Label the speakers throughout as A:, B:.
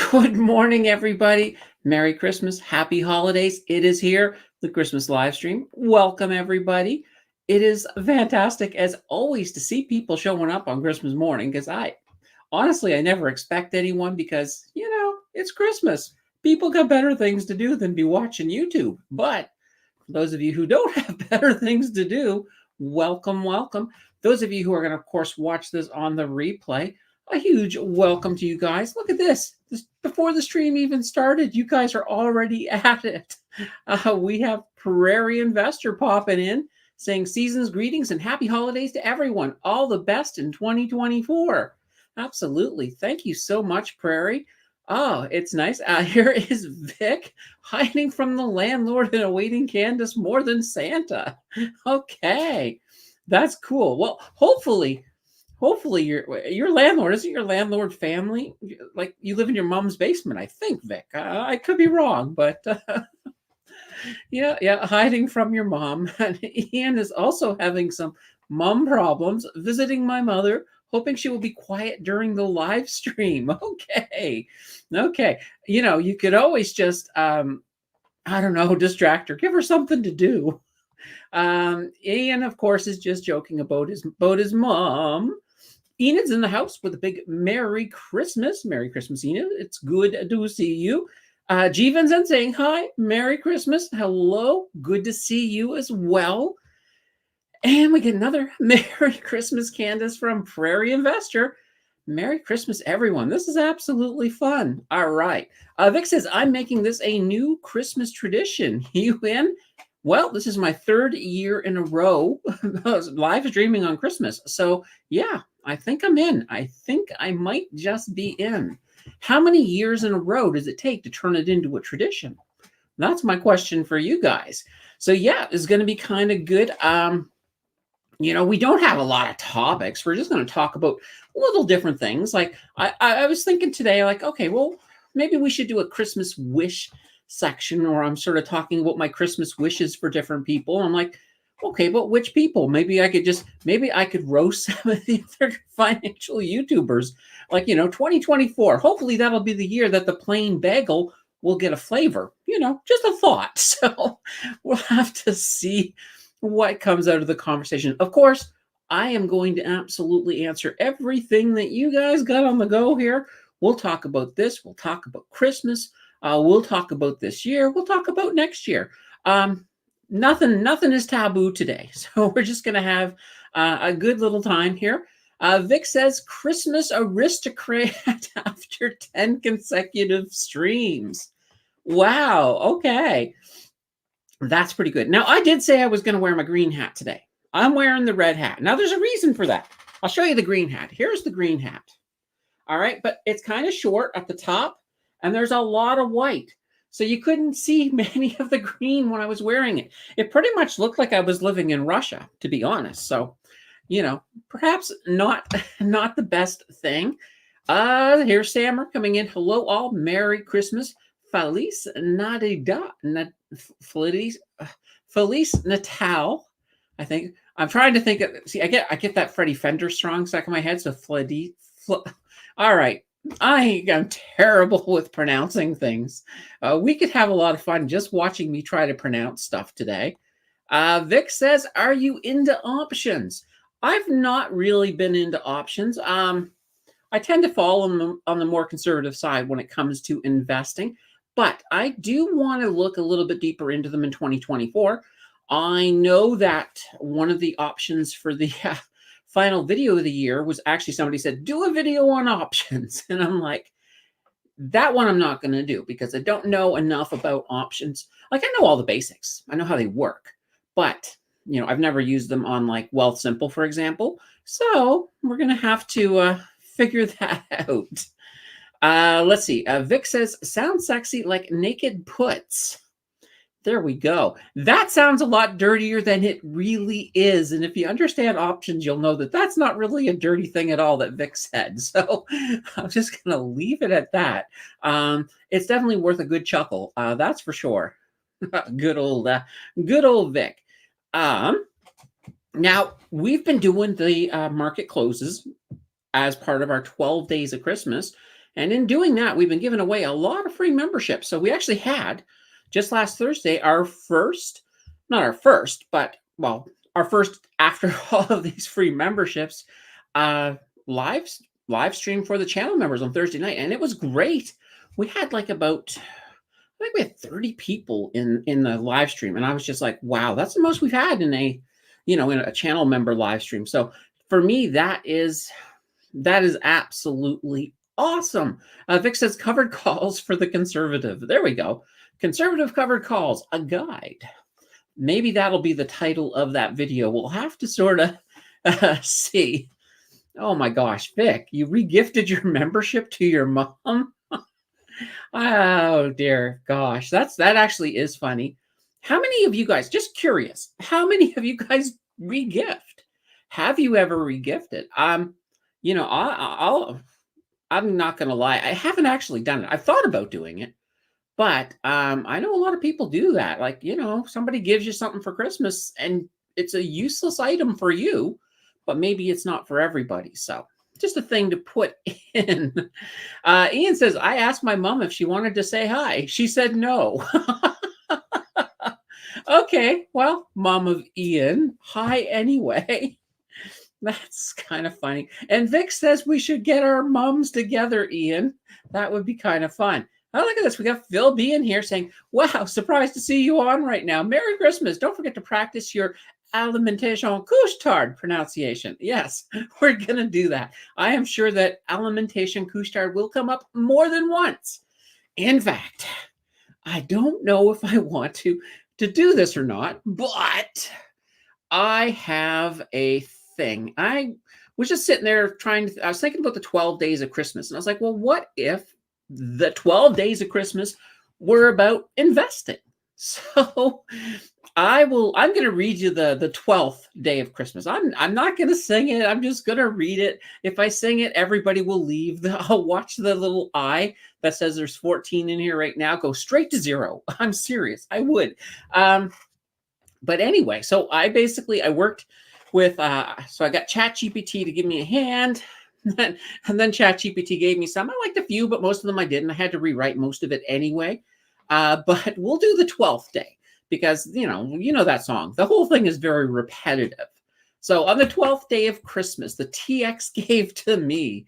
A: Good morning, everybody. Merry Christmas. Happy holidays. It is here, the Christmas live stream. Welcome, everybody. It is fantastic, as always, to see people showing up on Christmas morning because I never expect anyone because, it's Christmas. People got better things to do than be watching YouTube. But for those of you who don't have better things to do, welcome, welcome. Those of you who are going to, of course, watch this on the replay, a huge welcome to you guys. Look at this. Before the stream even started, you guys are already at it. We have Prairie Investor popping in, saying season's greetings and happy holidays to everyone. All the best in 2024. Absolutely. Thank you so much, Prairie. Oh, it's nice. Here is Vic hiding from the landlord and awaiting Candace more than Santa. Okay, that's cool. Well, hopefully your landlord isn't your landlord family. Like you live in your mom's basement, I think, Vic. I could be wrong, but yeah, hiding from your mom. And Ian is also having some mom problems, visiting my mother, hoping she will be quiet during the live stream. Okay. You could always just I don't know, distract her, give her something to do. Ian, of course, is just joking about his mom. Enid's in the house with a big Merry Christmas. Merry Christmas, Enid. It's good to see you. Jeevan's in saying hi. Merry Christmas. Hello. Good to see you as well. And we get another Merry Christmas, Candace, from Prairie Investor. Merry Christmas, everyone. This is absolutely fun. All right. Vic says, I'm making this a new Christmas tradition. You in? Well, this is my third year in a row live streaming on Christmas. So, yeah, I think I'm in. I think I might just be in. How many years in a row does it take to turn it into a tradition? That's my question for you guys. So, yeah, it's going to be kind of good. We don't have a lot of topics. We're just going to talk about little different things. Like I was thinking today, like, okay, well, maybe we should do a Christmas wish section, or I'm sort of talking about my Christmas wishes for different people. I'm like, okay, but which people? Maybe I could roast some of the other financial YouTubers. Like, 2024. Hopefully that'll be the year that the plain bagel will get a flavor. Just a thought. So we'll have to see what comes out of the conversation. Of course, I am going to absolutely answer everything that you guys got on the go here. We'll talk about this. We'll talk about Christmas. We'll talk about this year. We'll talk about next year. Nothing is taboo today. So we're just going to have a good little time here. Vic says, Christmas aristocrat after 10 consecutive streams. Wow. Okay. That's pretty good. Now, I did say I was going to wear my green hat today. I'm wearing the red hat. Now, there's a reason for that. I'll show you the green hat. Here's the green hat. All right, but it's kind of short at the top, and there's a lot of white. So you couldn't see many of the green when I was wearing it. It pretty much looked like I was living in Russia, to be honest. So, perhaps not the best thing. Here's Sammer coming in. Hello, all. Merry Christmas. Feliz Navidad. Feliz Natal. I think I'm trying to think of. See, I get that Freddie Fender song stuck in my head. So all right. I am terrible with pronouncing things. We could have a lot of fun just watching me try to pronounce stuff today. Vic says, "Are you into options?" I've not really been into options. I tend to fall on the more conservative side when it comes to investing. But I do want to look a little bit deeper into them in 2024. I know that one of the options for the final video of the year was actually somebody said, do a video on options. And I'm like, that one I'm not going to do because I don't know enough about options. Like I know all the basics. I know how they work. But, I've never used them on like Wealth Simple, for example. So we're going to have to figure that out. Let's see. Vic says, sounds sexy like naked puts. There we go. That sounds a lot dirtier than it really is. And if you understand options, you'll know that that's not really a dirty thing at all that Vic said. So I'm just going to leave it at that. It's definitely worth a good chuckle. That's for sure. Good old Vic. Now, we've been doing the market closes as part of our 12 days of Christmas. And in doing that, we've been giving away a lot of free memberships. So we actually had just last Thursday our first, not our first, but well, our first after all of these free memberships, uh, live live stream for the channel members on Thursday night, and it was great. We had like about I think we had 30 people in the live stream, and I was just like, wow, that's the most we've had in a in a channel member live stream. So for me, that is absolutely awesome. Vic says covered calls for the conservative. There we go. Conservative covered calls, a guide. Maybe that'll be the title of that video. We'll have to sort of see. Oh my gosh, Vic, you regifted your membership to your mom? Oh dear gosh, that actually is funny. How many of you guys, just curious, how many of you guys regift? Have you ever regifted? I'm not gonna lie, I haven't actually done it. I've thought about doing it, but I know a lot of people do that. Like, somebody gives you something for Christmas and it's a useless item for you, but maybe it's not for everybody. So just a thing to put in. Ian says, I asked my mom if she wanted to say hi. She said no. Okay, well, mom of Ian, hi anyway. That's kind of funny. And Vic says we should get our moms together, Ian. That would be kind of fun. Oh, look at this. We got Phil B in here saying, wow, surprised to see you on right now. Merry Christmas. Don't forget to practice your alimentation couche-tard pronunciation. Yes, we're going to do that. I am sure that alimentation couche-tard will come up more than once. In fact, I don't know if I want to do this or not, but I have a thing. I was just sitting there I was thinking about the 12 days of Christmas, and I was like, well, what if the 12 days of Christmas were about investing? So I'm going to read you the 12th day of Christmas. I'm not going to sing it. I'm just going to read it. If I sing it, everybody will leave. I'll watch the little eye that says there's 14 in here right now go straight to 0. I'm serious. I would. But anyway, so I worked with, so I got ChatGPT to give me a hand. And then ChatGPT gave me some. I liked a few, but most of them I didn't. I had to rewrite most of it anyway. But we'll do the 12th day because, you know that song. The whole thing is very repetitive. So on the 12th day of Christmas, the TX gave to me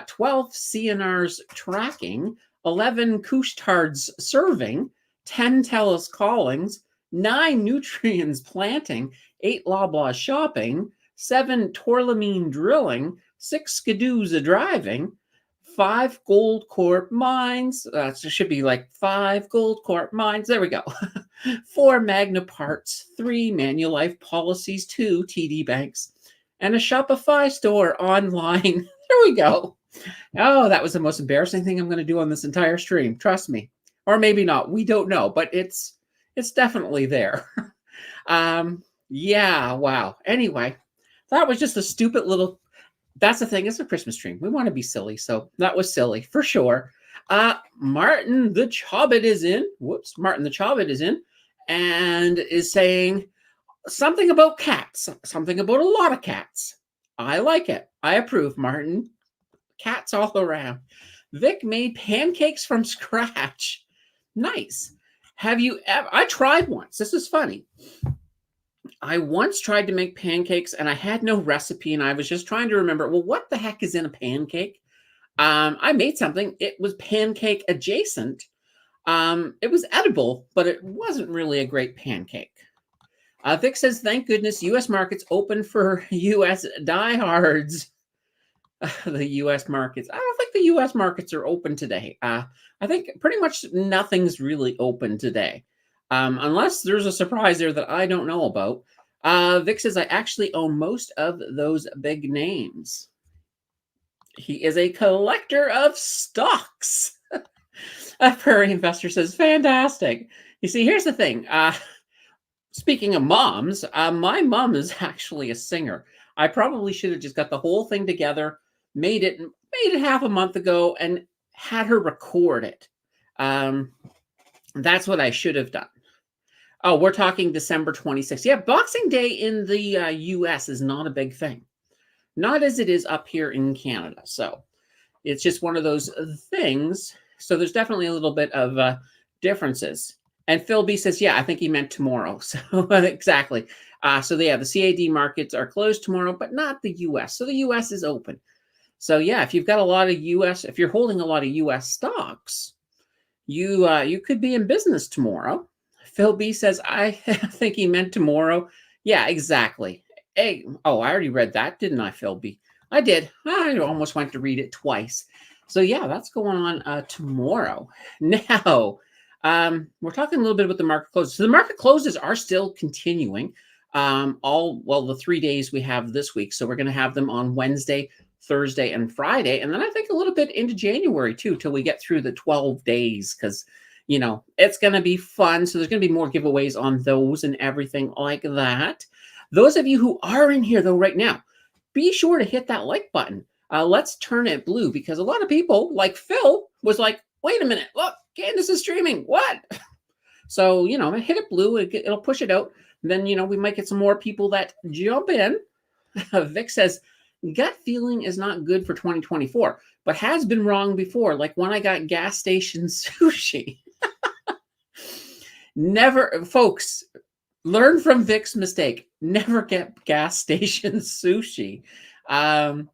A: 12 CNRs tracking, 11 couche-tards serving, 10 TELUS callings, 9 nutrients planting, 8 Loblaw shopping, 7 Torlamine drilling, 6 skidoos a driving, 5 Gold Corp mines. So it should be like 5 Gold Corp mines. There we go. 4 Magna Parts, 3 Manulife policies, 2 TD banks, and a Shopify store online. There we go. Oh, that was the most embarrassing thing I'm going to do on this entire stream. Trust me. Or maybe not. We don't know, but it's definitely there. Yeah, wow. Anyway, that was just a stupid little, that's the thing, it's a Christmas stream. We want to be silly, so that was silly for sure. Martin the Chobbit is in. Whoops, Martin the Chobbit is in and is saying something about cats, something about a lot of cats. I like it. I approve, Martin. Cats all around. Vic made pancakes from scratch. Nice. Have you ever? I tried once. This is funny. I once tried to make pancakes and I had no recipe and I was just trying to remember, well, what the heck is in a pancake? I made something. It was pancake adjacent. It was edible, but it wasn't really a great pancake. Vic says, thank goodness U.S. markets open for U.S. diehards. The U.S. markets. I don't think the U.S. markets are open today. I think pretty much nothing's really open today. Unless there's a surprise there that I don't know about. Vic says, I actually own most of those big names. He is a collector of stocks. A Prairie Investor says, fantastic. You see, here's the thing. Speaking of moms, my mom is actually a singer. I probably should have just got the whole thing together, made it half a month ago, and had her record it. That's what I should have done. Oh, we're talking December 26th. Yeah, Boxing Day in the U.S. is not a big thing. Not as it is up here in Canada. So, It's just one of those things. So there's definitely a little bit of differences. And Phil B says, yeah, I think he meant tomorrow. So exactly. So yeah, the CAD markets are closed tomorrow, but not the US. So the US is open. So yeah, if you've got a lot of US, if you're holding a lot of US stocks, you could be in business tomorrow. Phil B says, I think he meant tomorrow. Yeah, exactly. Hey, oh, I already read that, didn't I, Phil B? I did. I almost went to read it twice. So yeah, that's going on tomorrow. Now, we're talking a little bit about the market closes. So the market closes are still continuing. The 3 days we have this week. So we're going to have them on Wednesday, Thursday, and Friday. And then I think a little bit into January too, till we get through the 12 days, because it's going to be fun. So there's going to be more giveaways on those and everything like that. Those of you who are in here though right now, be sure to hit that like button. Let's turn it blue, because a lot of people, like Phil, was like, wait a minute, look, Candace is streaming. What? So, hit it blue. It'll push it out. Then, we might get some more people that jump in. Vic says, gut feeling is not good for 2024, but has been wrong before, like when I got gas station sushi. Never, folks, learn from Vic's mistake. Never get gas station sushi. I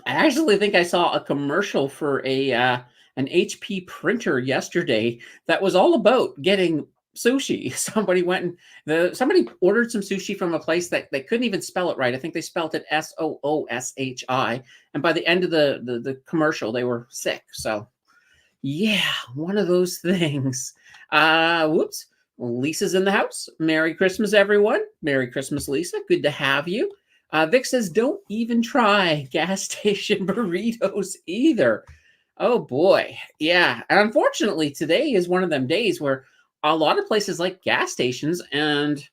A: actually think I saw a commercial for an HP printer yesterday that was all about getting sushi. Somebody ordered some sushi from a place that they couldn't even spell it right. I think they spelled it SOOSHI. And by the end of the commercial, they were sick. So yeah, one of those things. Whoops. Lisa's in the house. Merry Christmas, everyone. Merry Christmas, Lisa. Good to have you. Vic says, don't even try gas station burritos either. Oh boy. Yeah. And unfortunately, today is one of them days where a lot of places like gas stations and,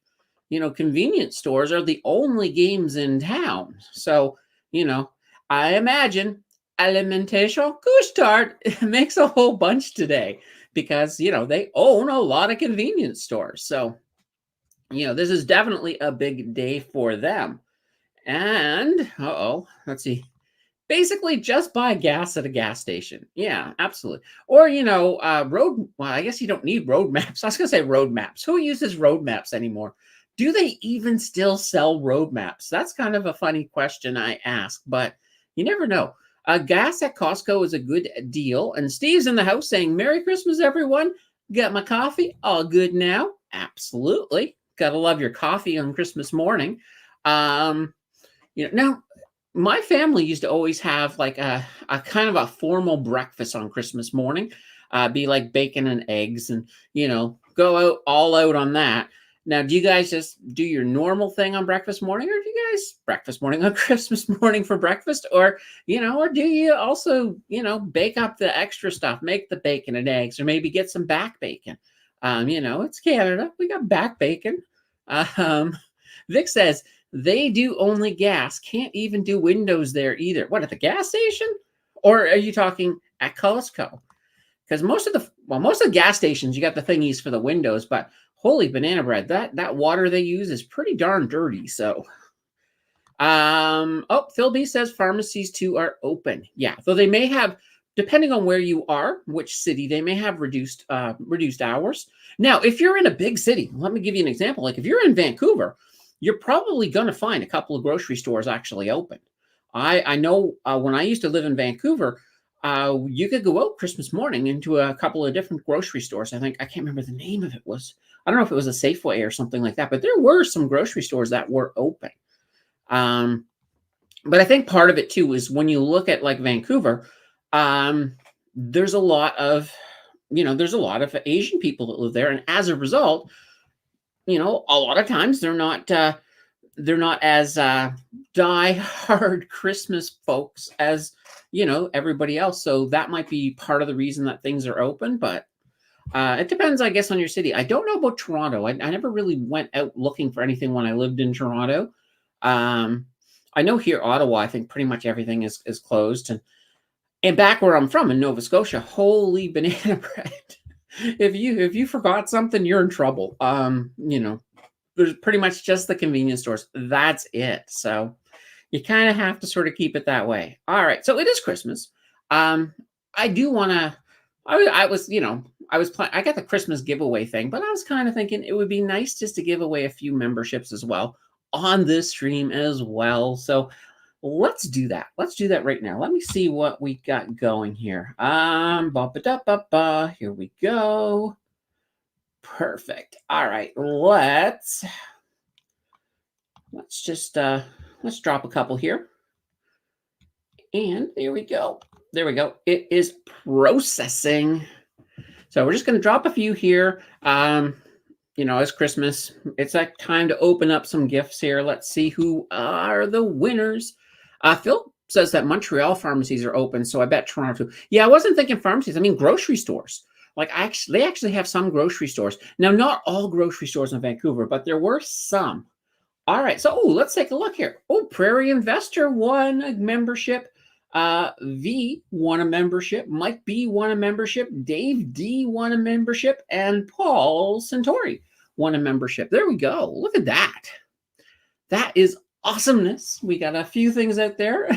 A: convenience stores are the only games in town. So, I imagine Alimentation Couche-Tard makes a whole bunch today because, they own a lot of convenience stores. So, this is definitely a big day for them. And, let's see. Basically, just buy gas at a gas station. Yeah, absolutely. Or, I guess you don't need road maps. I was going to say road maps. Who uses road maps anymore? Do they even still sell road maps? That's kind of a funny question I ask, but you never know. Gas at Costco is a good deal. And Steve's in the house saying, Merry Christmas, everyone. Got my coffee? All good now? Absolutely. Gotta love your coffee on Christmas morning. Now, my family used to always have like a kind of a formal breakfast on Christmas morning, be like bacon and eggs and, go out all out on that. Now, do you guys just do your normal thing on breakfast morning, or do you guys breakfast morning on Christmas morning for breakfast? Or, or do you also, bake up the extra stuff, make the bacon and eggs, or maybe get some back bacon? It's Canada. We got back bacon. Vic says, they do only gas. Can't even do windows there either. What, at the gas station? Or are you talking at Costco? Because most of the gas stations, you got the thingies for the windows, but holy banana bread, that water they use is pretty darn dirty. So, Phil B says pharmacies too are open. Yeah, though they may have, depending on where you are, which city, they may have reduced hours. Now, if you're in a big city, let me give you an example. Like if you're in Vancouver, you're probably going to find a couple of grocery stores actually open. I know when I used to live in Vancouver, you could go out Christmas morning into a couple of different grocery stores. I can't remember the name of it was. I don't know if it was a Safeway or something like that, but there were some grocery stores that were open. But I think part of it too is when you look at like Vancouver, there's a lot of Asian people that live there, and as a result, a lot of times they're not as die-hard Christmas folks as everybody else. So that might be part of the reason that things are open, but it depends, I guess, on your city. I don't know about Toronto. I never really went out looking for anything when I lived in Toronto. I know here Ottawa, I think pretty much everything is closed, and back where I'm from in Nova Scotia, holy banana bread. If you forgot something, you're in trouble. There's pretty much just the convenience stores. That's it. So you kind of have to sort of keep it that way. All right. So it is Christmas. Um, I do want to. I was, I got the Christmas giveaway thing, but I was kind of thinking it would be nice just to give away a few memberships as well on this stream as well. So let's do that. Let's do that right now. Let me see what we got going here. Here we go. Perfect. All right, let's just let's drop a couple here. And there we go. There we go. It is processing. So we're just going to drop a few here. It's Christmas. It's like time to open up some gifts here. Let's see who are the winners. Phil says that Montreal pharmacies are open, so I bet Toronto too. Yeah, I wasn't thinking pharmacies. I mean grocery stores. Like they actually have some grocery stores. Now, not all grocery stores in Vancouver, but there were some. All right, so let's take a look here. Prairie Investor won a membership. V won a membership. Mike B won a membership. Dave D won a membership. And Paul Centauri won a membership. There we go. Look at that. That is awesomeness. We got a few things out there.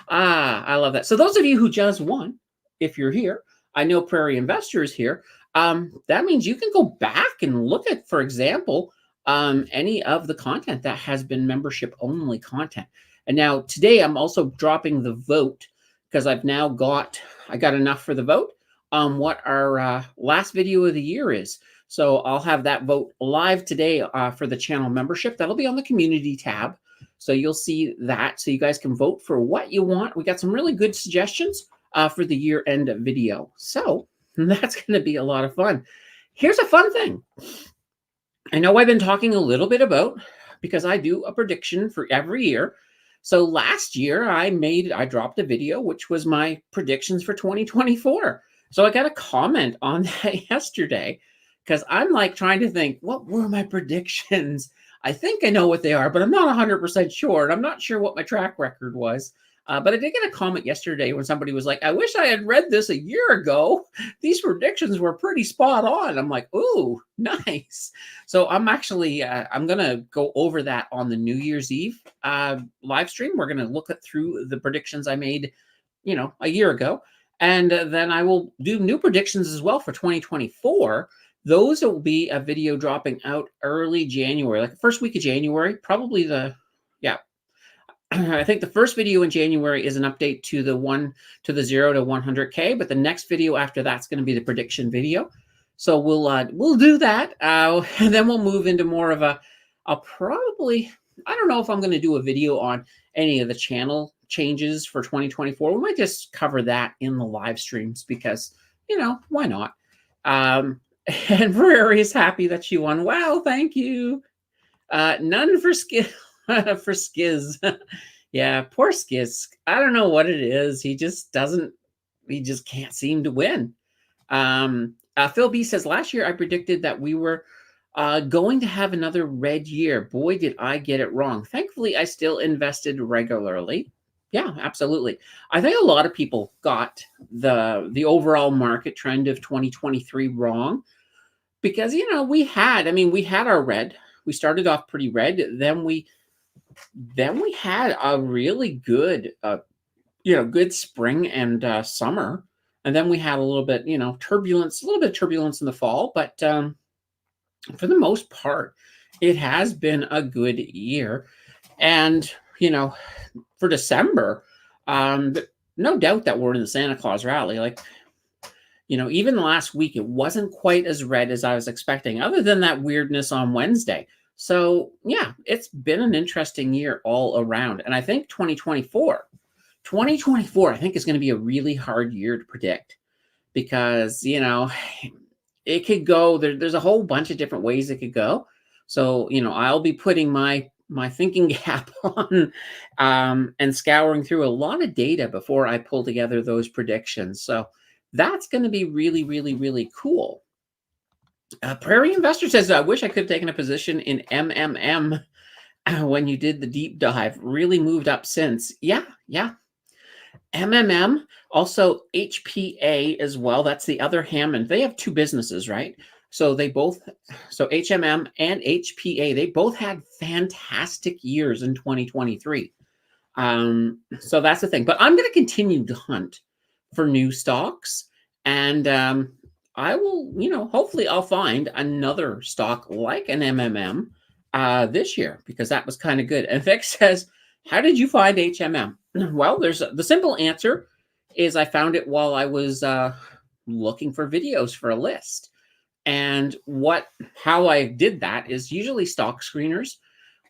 A: I love that. So those of you who just won, if you're here, I know Prairie Investor is here. That means you can go back and look at, for example, any of the content that has been membership only content. And now today I'm also dropping the vote because I got enough for the vote on what our last video of the year is. So I'll have that vote live today for the channel membership. That'll be on the community tab. So you'll see that. So you guys can vote for what you want. We got some really good suggestions for the year end video. So that's going to be a lot of fun. Here's a fun thing. I know I've been talking a little bit about, because I do a prediction for every year. So last year I dropped a video, which was my predictions for 2024. So I got a comment on that yesterday because I'm like trying to think, what were my predictions? I think I know what they are, but I'm not 100% sure. And I'm not sure what my track record was. But I did get a comment yesterday when somebody was like, I wish I had read this a year ago. These predictions were pretty spot on. I'm like, ooh, nice. So I'm actually, I'm going to go over that on the New Year's Eve live stream. We're going to look through the predictions I made, a year ago. And then I will do new predictions as well for 2024. Those will be a video dropping out early January, like the first week of January, probably I think the first video in January is an update to the 0 to 100K, but the next video after that's going to be the prediction video. So we'll do that, and then we'll move into more of I don't know if I'm going to do a video on any of the channel changes for 2024. We might just cover that in the live streams because, why not? And Prairie is happy that she won. Wow, thank you. None for Skiz. For Skiz. Yeah, poor Skiz. I don't know what it is. He just can't seem to win. Phil B says, last year I predicted that we were going to have another red year. Boy, did I get it wrong. Thankfully, I still invested regularly. Yeah, absolutely. I think a lot of people got the overall market trend of 2023 wrong because, we had our red. We started off pretty red. Then we had a really good, good spring and summer. And then we had a little bit, turbulence in the fall. But for the most part, it has been a good year. And, for December, no doubt that we're in the Santa Claus rally. Like, even last week, it wasn't quite as red as I was expecting, other than that weirdness on Wednesday. So, yeah, it's been an interesting year all around. And I think 2024, I think is going to be a really hard year to predict because, it could go, there's a whole bunch of different ways it could go. So, I'll be putting my thinking cap on and scouring through a lot of data before I pull together those predictions. So that's going to be really, really, really cool. Prairie Investor says, I wish I could have taken a position in MMM when you did the deep dive. Really moved up since. Yeah. MMM, also HPA as well. That's the other Hammond. They have two businesses, right? So HMM and HPA, they both had fantastic years in 2023. So that's the thing. But I'm going to continue to hunt for new stocks. And I will, hopefully I'll find another stock like an MMM this year, because that was kind of good. And Vic says, how did you find HMM? Well, there's the simple answer is I found it while I was looking for videos for a list. And how I did that is usually stock screeners.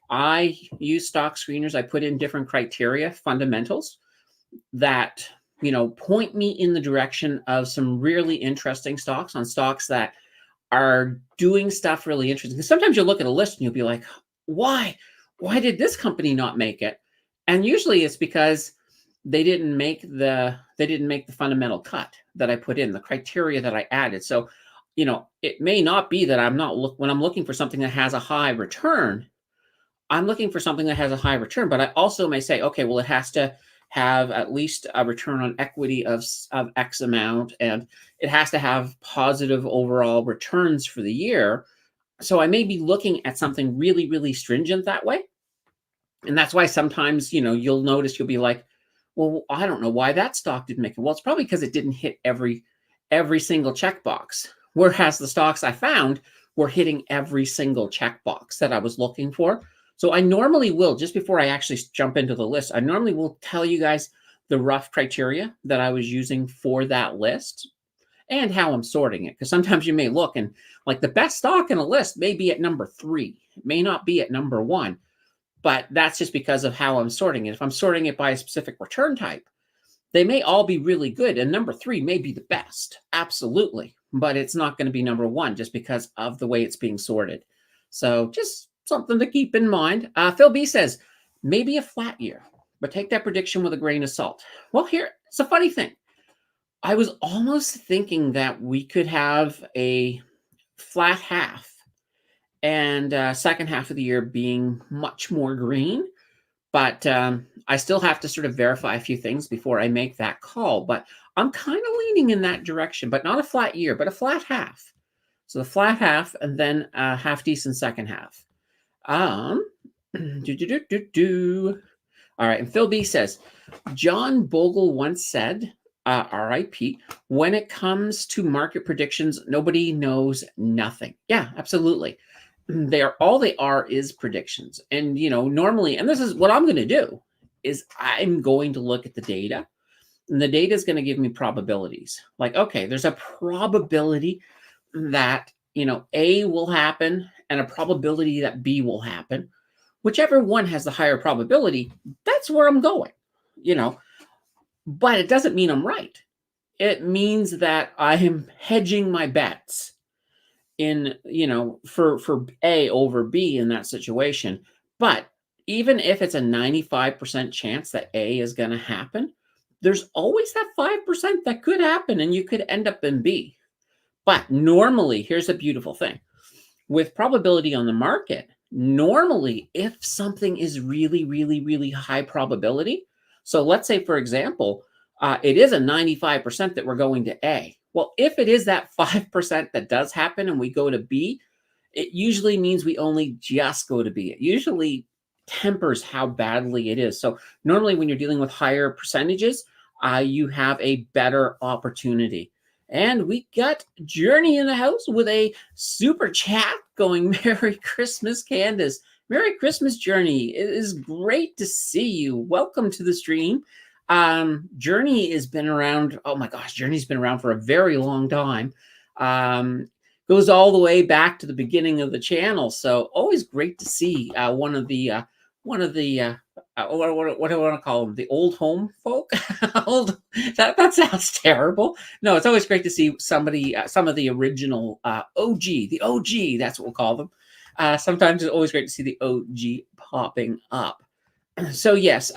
A: I use stock screeners. I put in different criteria, fundamentals that, point me in the direction of some really interesting stocks, on stocks that are doing stuff really interesting. Because sometimes you'll look at a list and you'll be like, why? Why did this company not make it? And usually it's because they didn't make the fundamental cut that I put in, the criteria that I added. So, it may not be that when I'm looking for something that has a high return, I'm looking for something that has a high return, but I also may say, okay, well, it has to have at least a return on equity of X amount, and it has to have positive overall returns for the year. So I may be looking at something really, really stringent that way. And that's why sometimes, you'll notice, you'll be like, well, I don't know why that stock didn't make it. Well, it's probably because it didn't hit every single checkbox. Whereas the stocks I found were hitting every single checkbox that I was looking for. So I normally will, just before I actually jump into the list, I normally will tell you guys the rough criteria that I was using for that list and how I'm sorting it. Because sometimes you may look and like the best stock in a list may be at number 3. It may not be at number 1. But that's just because of how I'm sorting it. If I'm sorting it by a specific return type, they may all be really good. And number 3 may be the best. Absolutely. But it's not going to be number 1 just because of the way it's being sorted. So just something to keep in mind. Phil B says, maybe a flat year, but take that prediction with a grain of salt. Well, here, it's a funny thing. I was almost thinking that we could have a flat half and second half of the year being much more green. But I still have to sort of verify a few things before I make that call. But I'm kind of leaning in that direction, but not a flat year, but a flat half. So the flat half and then a half decent second half. All right. And Phil B says, John Bogle once said, RIP, when it comes to market predictions, nobody knows nothing. Yeah, absolutely. All they are is predictions. And, normally, and this is what I'm going to do, is I'm going to look at the data, and the data is going to give me probabilities. Like, okay, there's a probability that, A will happen and a probability that B will happen. Whichever one has the higher probability, that's where I'm going, but it doesn't mean I'm right. It means that I am hedging my bets in, for A over B in that situation. But even if it's a 95% chance that A is going to happen, there's always that 5% that could happen and you could end up in B. But normally, here's a beautiful thing. With probability on the market, normally if something is really, really, really high probability, so let's say, for example, it is a 95% that we're going to A. Well, if it is that 5% that does happen and we go to B, it usually means we only just go to B. It usually tempers how badly it is. So normally when you're dealing with higher percentages, you have a better opportunity. And we got Journey in the house with a super chat going, Merry Christmas, Candace. Merry Christmas, Journey. It is great to see you. Welcome to the stream. Journey has been around. Oh my gosh, Journey's been around for a very long time. Goes all the way back to the beginning of the channel. So always great to see one of the what do I want to call them? The old home folk. That sounds terrible. No, it's always great to see somebody, some of the original OG, the OG. That's what we'll call them. Sometimes it's always great to see the OG popping up. So yes.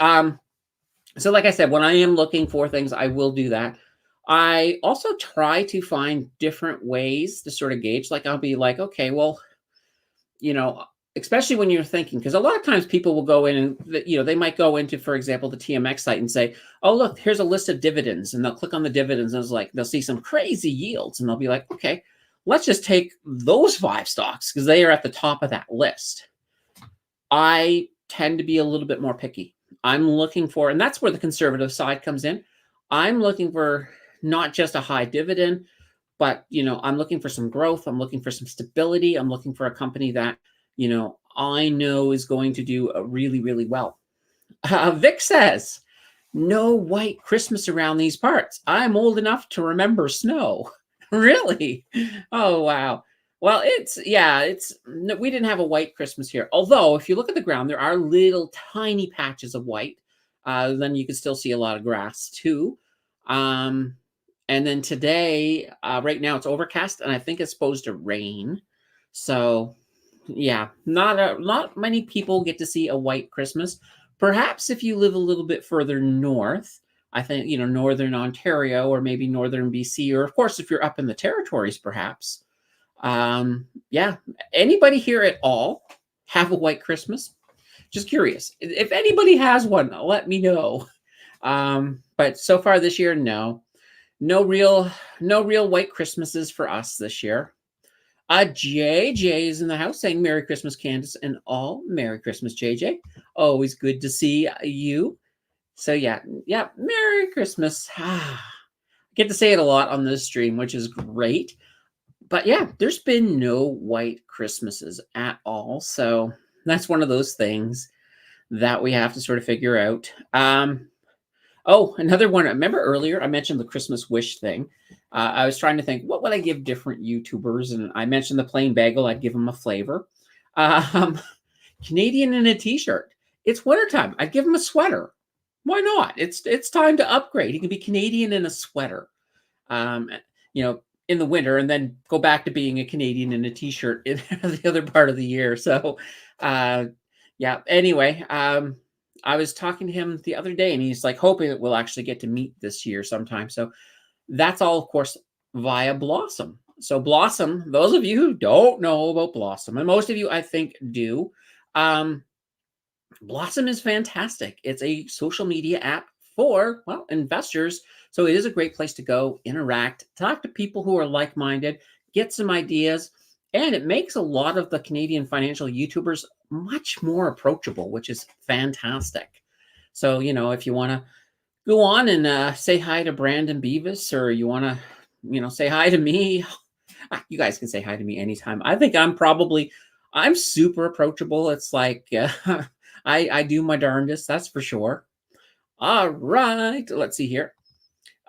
A: So like I said, when I am looking for things, I will do that. I also try to find different ways to sort of gauge. Like I'll be like, okay, well, especially when you're thinking, because a lot of times people will go in and, they might go into, for example, the TMX site and say, oh, look, here's a list of dividends. And they'll click on the dividends and it's like, they'll see some crazy yields. And they'll be like, okay, let's just take those 5 stocks because they are at the top of that list. I tend to be a little bit more picky. I'm looking for, and that's where the conservative side comes in. I'm looking for not just a high dividend, but I'm looking for some growth. I'm looking for some stability. I'm looking for a company that I know is going to do really, really well. Vic says, no white Christmas around these parts. I'm old enough to remember snow. Really? Oh, wow. Well, we didn't have a white Christmas here. Although, if you look at the ground, there are little tiny patches of white. Then you can still see a lot of grass too. Um, and then today, right now, it's overcast, and I think it's supposed to rain. So, yeah, not many people get to see a white Christmas. Perhaps if you live a little bit further north, I think, northern Ontario or maybe northern BC, or of course, if you're up in the territories, perhaps. Yeah, anybody here at all have a white Christmas? Just curious. If anybody has one, let me know. But so far this year, no. No real white Christmases for us this year. JJ is in the house saying Merry Christmas, Candace, and all. Merry Christmas, JJ. Always good to see you. So yeah, Merry Christmas. Get to say it a lot on this stream, which is great. But yeah, there's been no white Christmases at all. So that's one of those things that we have to sort of figure out. Oh, another one. Remember earlier I mentioned the Christmas wish thing. I was trying to think, what would I give different YouTubers? And I mentioned the plain bagel. I'd give them a flavor. Um, Canadian in a t-shirt. It's wintertime. I'd give him a sweater. Why not? It's time to upgrade. He can be Canadian in a sweater. Um, in the winter, and then go back to being a Canadian in a t-shirt in the other part of the year. So, yeah. Anyway, I was talking to him the other day, and he's like hoping that we'll actually get to meet this year sometime. So that's all, of course, via Blossom. So Blossom, those of you who don't know about Blossom, and most of you I think do, Blossom is fantastic. It's a social media app for, well, investors. So it is a great place to go, interact, talk to people who are like-minded, get some ideas, and it makes a lot of the Canadian financial YouTubers much more approachable, which is fantastic. So, if you want to go on and say hi to Brandon Beavis, or you want to, say hi to me, you guys can say hi to me anytime. I think I'm super approachable. It's like, I do my darndest, that's for sure. All right, let's see here.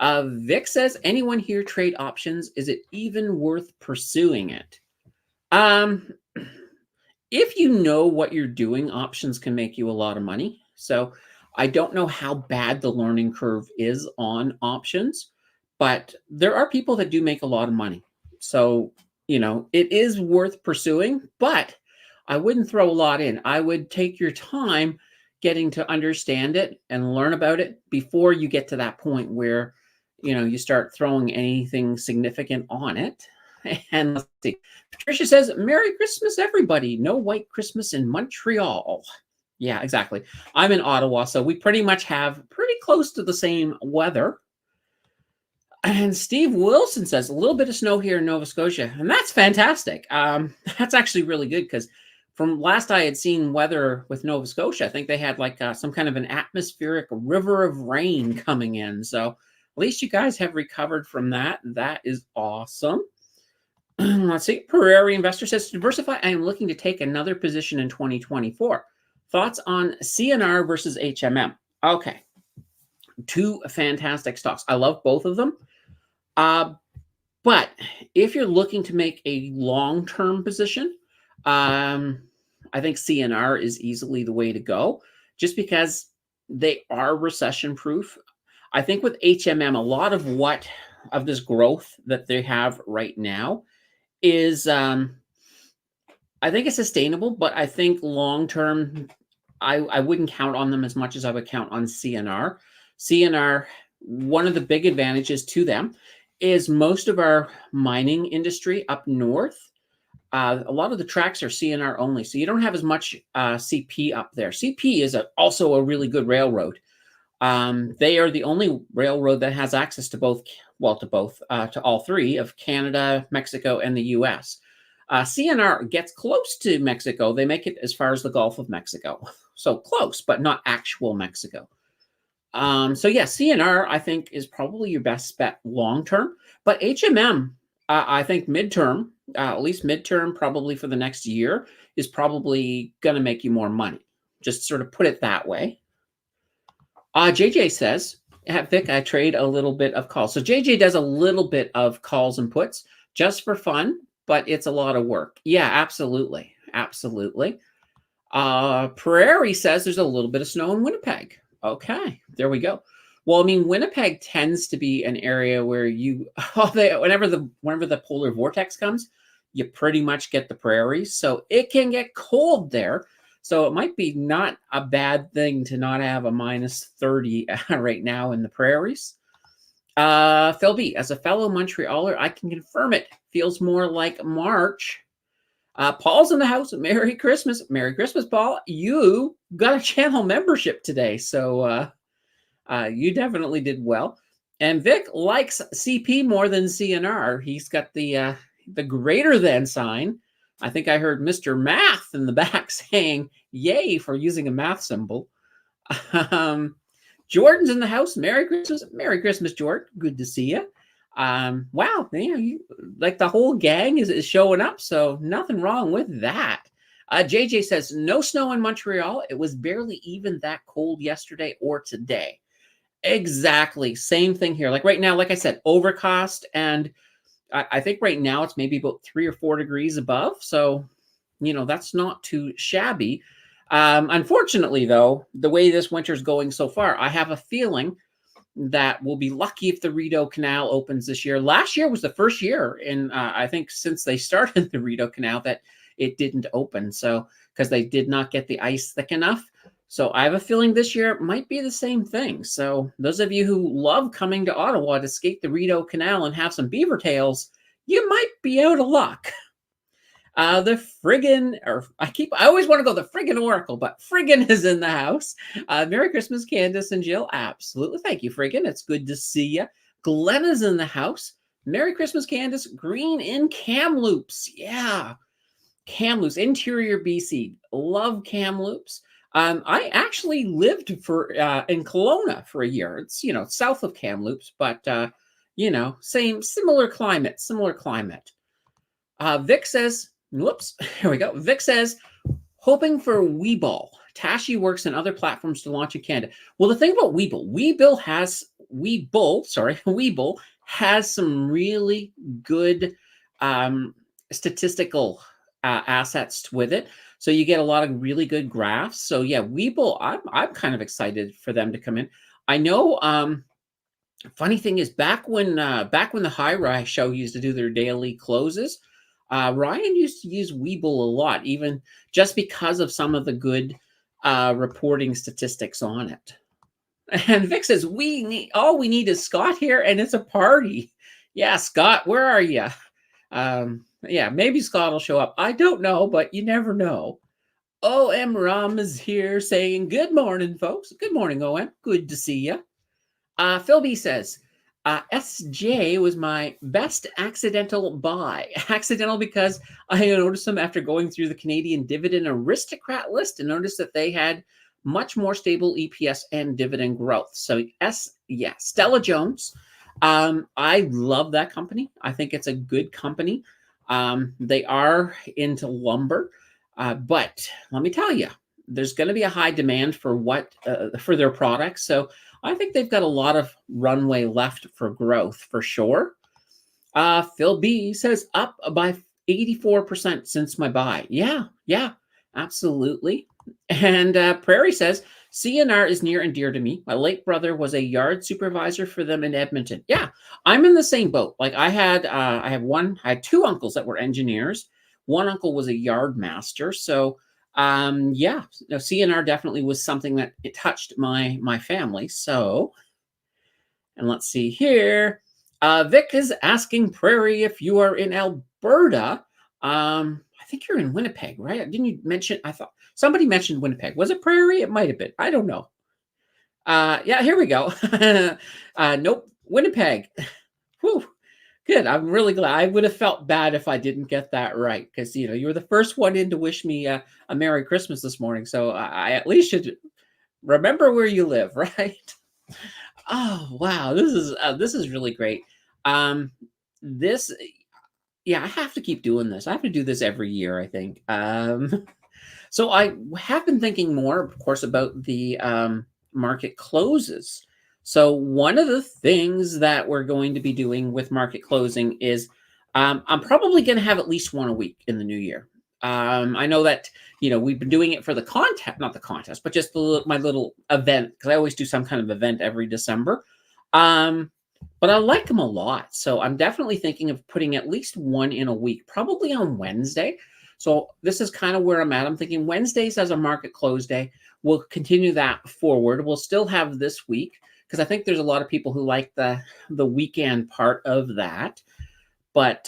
A: Vic says, anyone here trade options? Is it even worth pursuing it? If you know what you're doing, options can make you a lot of money. So I don't know how bad the learning curve is on options, but there are people that do make a lot of money. So, it is worth pursuing, but I wouldn't throw a lot in. I would take your time getting to understand it and learn about it before you get to that point where, you start throwing anything significant on it. And let's see. Patricia says, Merry Christmas, everybody. No white Christmas in Montreal. Yeah, exactly. I'm in Ottawa, so we pretty much have pretty close to the same weather. And Steve Wilson says, a little bit of snow here in Nova Scotia. And that's fantastic. That's actually really good because from last I had seen weather with Nova Scotia, I think they had like some kind of an atmospheric river of rain coming in. So at least you guys have recovered from that. That is awesome. Let's see. Prairie Investor says, to diversify, I am looking to take another position in 2024. Thoughts on CNR versus HMM? Okay. Two fantastic stocks. I love both of them. But if you're looking to make a long-term position, I think CNR is easily the way to go, just because they are recession-proof. I think with HMM, a lot of this growth that they have right now is, I think it's sustainable, but I think long-term, I wouldn't count on them as much as I would count on CNR. CNR, one of the big advantages to them is most of our mining industry up north, a lot of the tracks are CNR only, so you don't have as much CP up there. CP is also a really good railroad. They are the only railroad that has access to to all three of Canada, Mexico, and the U.S. CNR gets close to Mexico. They make it as far as the Gulf of Mexico. So close, but not actual Mexico. So yeah, CNR I think is probably your best bet long term, but HMM I think midterm, at least midterm, probably for the next year, is probably going to make you more money. Just sort of put it that way. JJ says, at Vic, I trade a little bit of calls. So JJ does a little bit of calls and puts just for fun, but it's a lot of work. Yeah, absolutely. Absolutely. Prairie says there's a little bit of snow in Winnipeg. Okay, there we go. Well, I mean, Winnipeg tends to be an area where you, whenever the polar vortex comes, you pretty much get the prairies. So it can get cold there. So it might be not a bad thing to not have a minus 30 right now in the prairies. Phil B, as a fellow Montrealer, I can confirm it. Feels more like March. Paul's in the house. Merry Christmas. Merry Christmas, Paul. You got a channel membership today. So you definitely did well. And Vic likes CP more than CNR. He's got the greater than sign. I think I heard Mr. Math in the back saying, yay, for using a math symbol. Jordan's in the house. Merry Christmas. Merry Christmas, Jordan. Good to see you. Wow, like the whole gang is showing up, so nothing wrong with that. JJ says, no snow in Montreal. It was barely even that cold yesterday or today. Exactly. Same thing here. Like right now, like I said, overcast. And I think right now it's maybe about 3 or 4 degrees above. So, that's not too shabby. Unfortunately, though, the way this winter's going so far, I have a feeling that we'll be lucky if the Rideau Canal opens this year. Last year was the first year in, I think, since they started the Rideau Canal that it didn't open. So, because they did not get the ice thick enough. So I have a feeling this year might be the same thing. So those of you who love coming to Ottawa to skate the Rideau Canal and have some beaver tails, you might be out of luck. The friggin', I always want to go the friggin' Oracle, but friggin' is in the house. Merry Christmas, Candace and Jill. Absolutely. Thank you, friggin'. It's good to see you. Glenna's in the house. Merry Christmas, Candace. Green in Kamloops. Yeah. Kamloops, interior BC. Love Kamloops. I actually lived in Kelowna for a year. It's, south of Kamloops, but, similar climate. Vic says, whoops, here we go. Vic says, hoping for Webull. Tashi works in other platforms to launch in Canada. Well, the thing about Webull has some really good statistical assets with it. So you get a lot of really good graphs. So yeah, Webull, I'm kind of excited for them to come in. I know. Funny thing is, back when the High Rise show used to do their daily closes, Ryan used to use Webull a lot, even just because of some of the good reporting statistics on it. And Vic says, all we need is Scott here, and it's a party. Yeah, Scott, where are you? Yeah, maybe Scott will show up. I don't know, but you never know. OM Ram is here saying, good morning, folks. Good morning, OM. Good to see you. Phil B says, SJ was my best accidental buy. Accidental because I noticed them after going through the Canadian Dividend Aristocrat list and noticed that they had much more stable EPS and dividend growth. So Stella Jones. I love that company. I think it's a good company. They are into lumber, but let me tell you, there's going to be a high demand for for their products. So I think they've got a lot of runway left for growth for sure. Phil B says up by 84% since my buy. Yeah, absolutely. And Prairie says, CNR is near and dear to me. My late brother was a yard supervisor for them in Edmonton. Yeah, I'm in the same boat. Like I had two uncles that were engineers. One uncle was a yard master. So yeah, CNR definitely was something that it touched my family. So, and let's see here. Vic is asking Prairie if you are in Alberta. I think you're in Winnipeg, right? Didn't you mention? I thought somebody mentioned Winnipeg. Was it Prairie? It might have been. I don't know. Yeah, here we go. Nope, Winnipeg. Whew. Good. I'm really glad. I would have felt bad if I didn't get that right because you were the first one in to wish me a Merry Christmas this morning. So I at least should remember where you live, right? Oh, wow. This is really great. Um, this yeah, I have to keep doing this. I have to do this every year, I think. So I have been thinking more, of course, about the market closes. So one of the things that we're going to be doing with market closing is I'm probably going to have at least one a week in the new year. I know that we've been doing it for the contest, not the contest, but just my little event because I always do some kind of event every December. Um, but I like them a lot, so I'm definitely thinking of putting at least one in a week, probably on Wednesday. So this is kind of where I'm at. I'm thinking Wednesdays as a market close day. We'll continue that forward. We'll still have this week because I think there's a lot of people who like the weekend part of that. But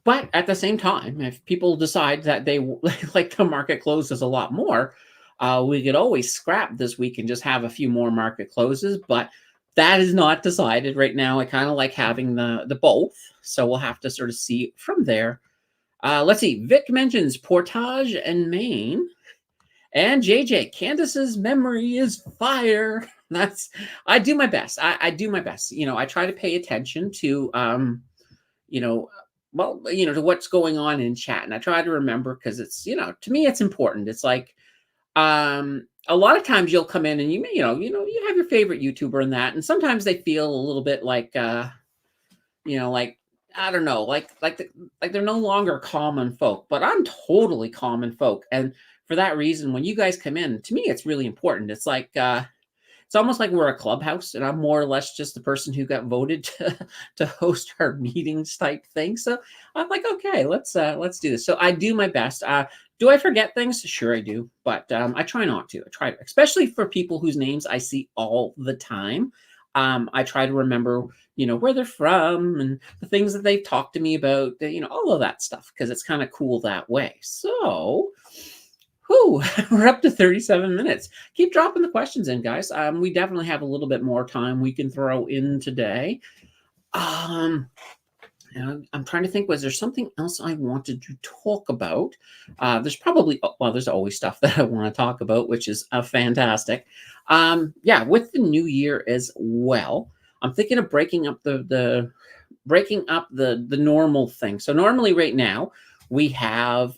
A: but at the same time, if people decide that they like the market closes a lot more, we could always scrap this week and just have a few more market closes. But that is not decided right now. I kind of like having the both, so we'll have to sort of see from there. Let's see. Vic mentions Portage and Maine. And JJ, Candace's memory is fire. That's I do my best. I do my best. I try to pay attention to you know, to what's going on in chat. And I try to remember because it's, to me it's important. It's like a lot of times you'll come in and you have your favorite YouTuber and that, and sometimes they feel a little bit like like I don't know, like they're no longer common folk, but I'm totally common folk. And for that reason, when you guys come in, to me, it's really important. It's like it's almost like we're a clubhouse, and I'm more or less just the person who got voted to host our meetings type thing. So I'm like, okay, let's do this. So I do my best. Do I forget things? Sure, I do, but I try not to. I try, especially for people whose names I see all the time. I try to remember, where they're from and the things that they've talked to me about, all of that stuff, because it's kind of cool that way. So, whew, we're up to 37 minutes. Keep dropping the questions in, guys. We definitely have a little bit more time we can throw in today. I'm trying to think, was there something else I wanted to talk about? There's probably, well, there's always stuff that I want to talk about, which is fantastic. Yeah, with the new year as well, I'm thinking of breaking up the normal thing. So normally right now we have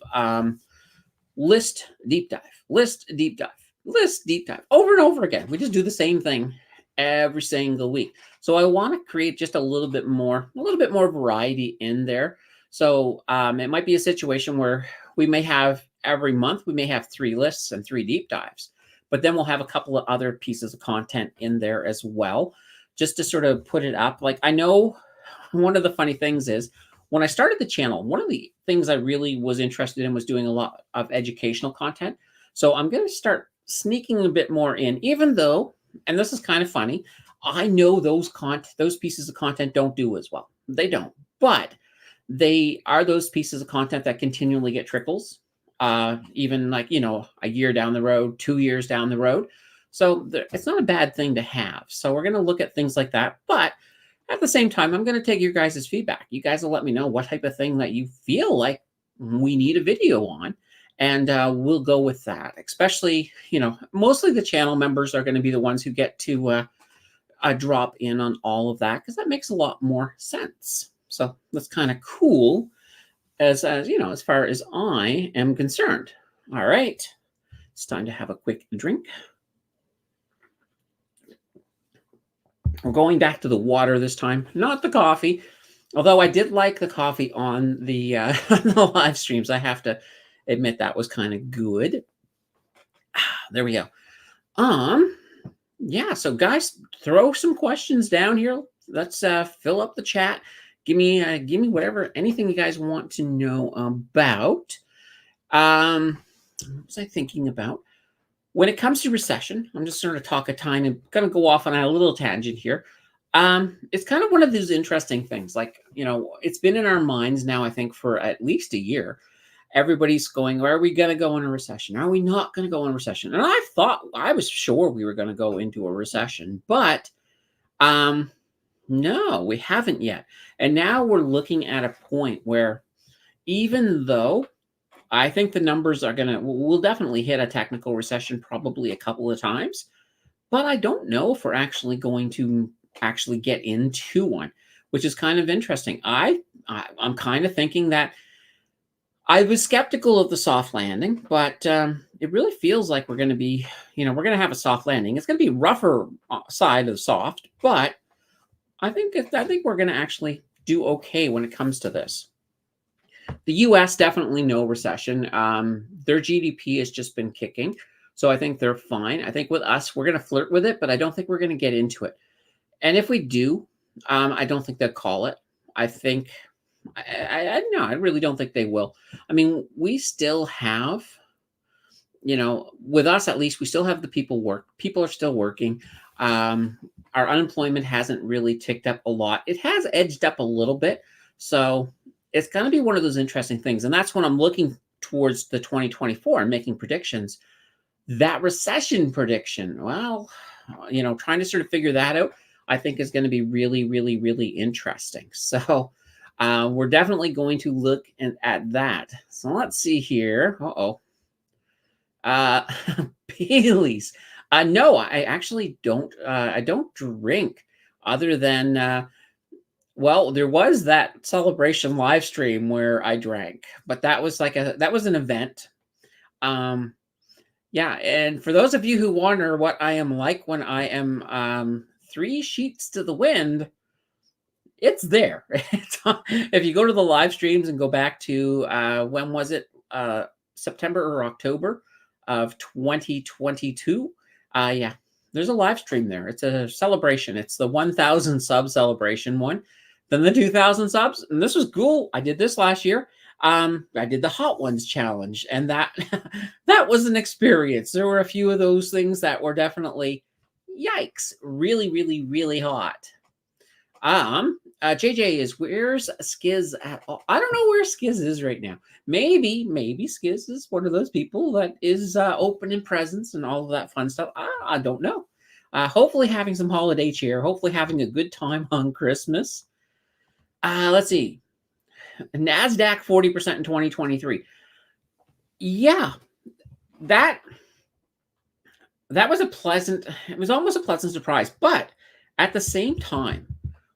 A: list deep dive, list deep dive, list deep dive over and over again. We just do the same thing every single week. So I want to create just a little bit more variety in there. So it might be a situation where we may have every month, we may have 3 lists and 3 deep dives, but then we'll have a couple of other pieces of content in there as well, just to sort of put it up. Like, I know one of the funny things is when I started the channel, one of the things I really was interested in was doing a lot of educational content. So I'm going to start sneaking a bit more in, even though, and this is kind of funny, I know those pieces of content don't do as well. They don't, but they are those pieces of content that continually get trickles, even like, a year down the road, 2 years down the road. So it's not a bad thing to have. So we're going to look at things like that. But at the same time, I'm going to take your guys' feedback. You guys will let me know what type of thing that you feel like we need a video on. And we'll go with that. Especially, mostly the channel members are going to be the ones who get to drop in on all of that, because that makes a lot more sense. So that's kind of cool as as far as I am concerned. All right. It's time to have a quick drink. We're going back to the water this time, not the coffee. Although I did like the coffee on the on the live streams. I have to admit that was kind of good. There we go. Yeah, so guys, throw some questions down here. Let's fill up the chat. Give me whatever, anything you guys want to know about. What was I thinking about? When it comes to recession, I'm just sort of talk a tiny, going to go off on a little tangent here. It's kind of one of those interesting things. Like, it's been in our minds now, I think, for at least a year. Everybody's going, are we going to go in a recession? Are we not going to go in a recession? And I was sure we were going to go into a recession, but no, we haven't yet. And now we're looking at a point where, even though I think the numbers we'll definitely hit a technical recession probably a couple of times, but I don't know if we're actually going to actually get into one, which is kind of interesting. I'm kind of thinking that I was skeptical of the soft landing, but it really feels like we're going to be, we're going to have a soft landing. It's going to be rougher side of soft, but I think we're going to actually do okay when it comes to this. The U.S. definitely no recession. Their GDP has just been kicking, so I think they're fine. I think with us, we're going to flirt with it, but I don't think we're going to get into it. And if we do, I don't think they'll call it. I think I no, I really don't think they will. I mean, we still have, with us at least, we still have the people work. People are still working. Our unemployment hasn't really ticked up a lot. It has edged up a little bit. So it's going to be one of those interesting things. And that's when I'm looking towards the 2024 and making predictions. That recession prediction, well, trying to sort of figure that out, I think is going to be really, really, really interesting. So we're definitely going to look at that. So let's see here. Uh-oh. Bailey's. No, I actually don't. I don't drink other than, well, there was that celebration live stream where I drank, but that was an event. Yeah, and for those of you who wonder what I am like when I am three sheets to the wind, it's there. If you go to the live streams and go back to when was it? September or October of 2022. Yeah, there's a live stream there. It's a celebration. It's the 1,000 sub celebration one. Then the 2,000 subs, and this was cool. I did this last year. I did the Hot Ones challenge, and that that was an experience. There were a few of those things that were definitely, yikes, really, really, really hot. JJ is, where's Skiz at all? I don't know where Skiz is right now. Maybe Skiz is one of those people that is open in presence and all of that fun stuff. I don't know. Hopefully having some holiday cheer. Hopefully having a good time on Christmas. Let's see. NASDAQ 40% in 2023. Yeah, that was it was almost a pleasant surprise. But at the same time,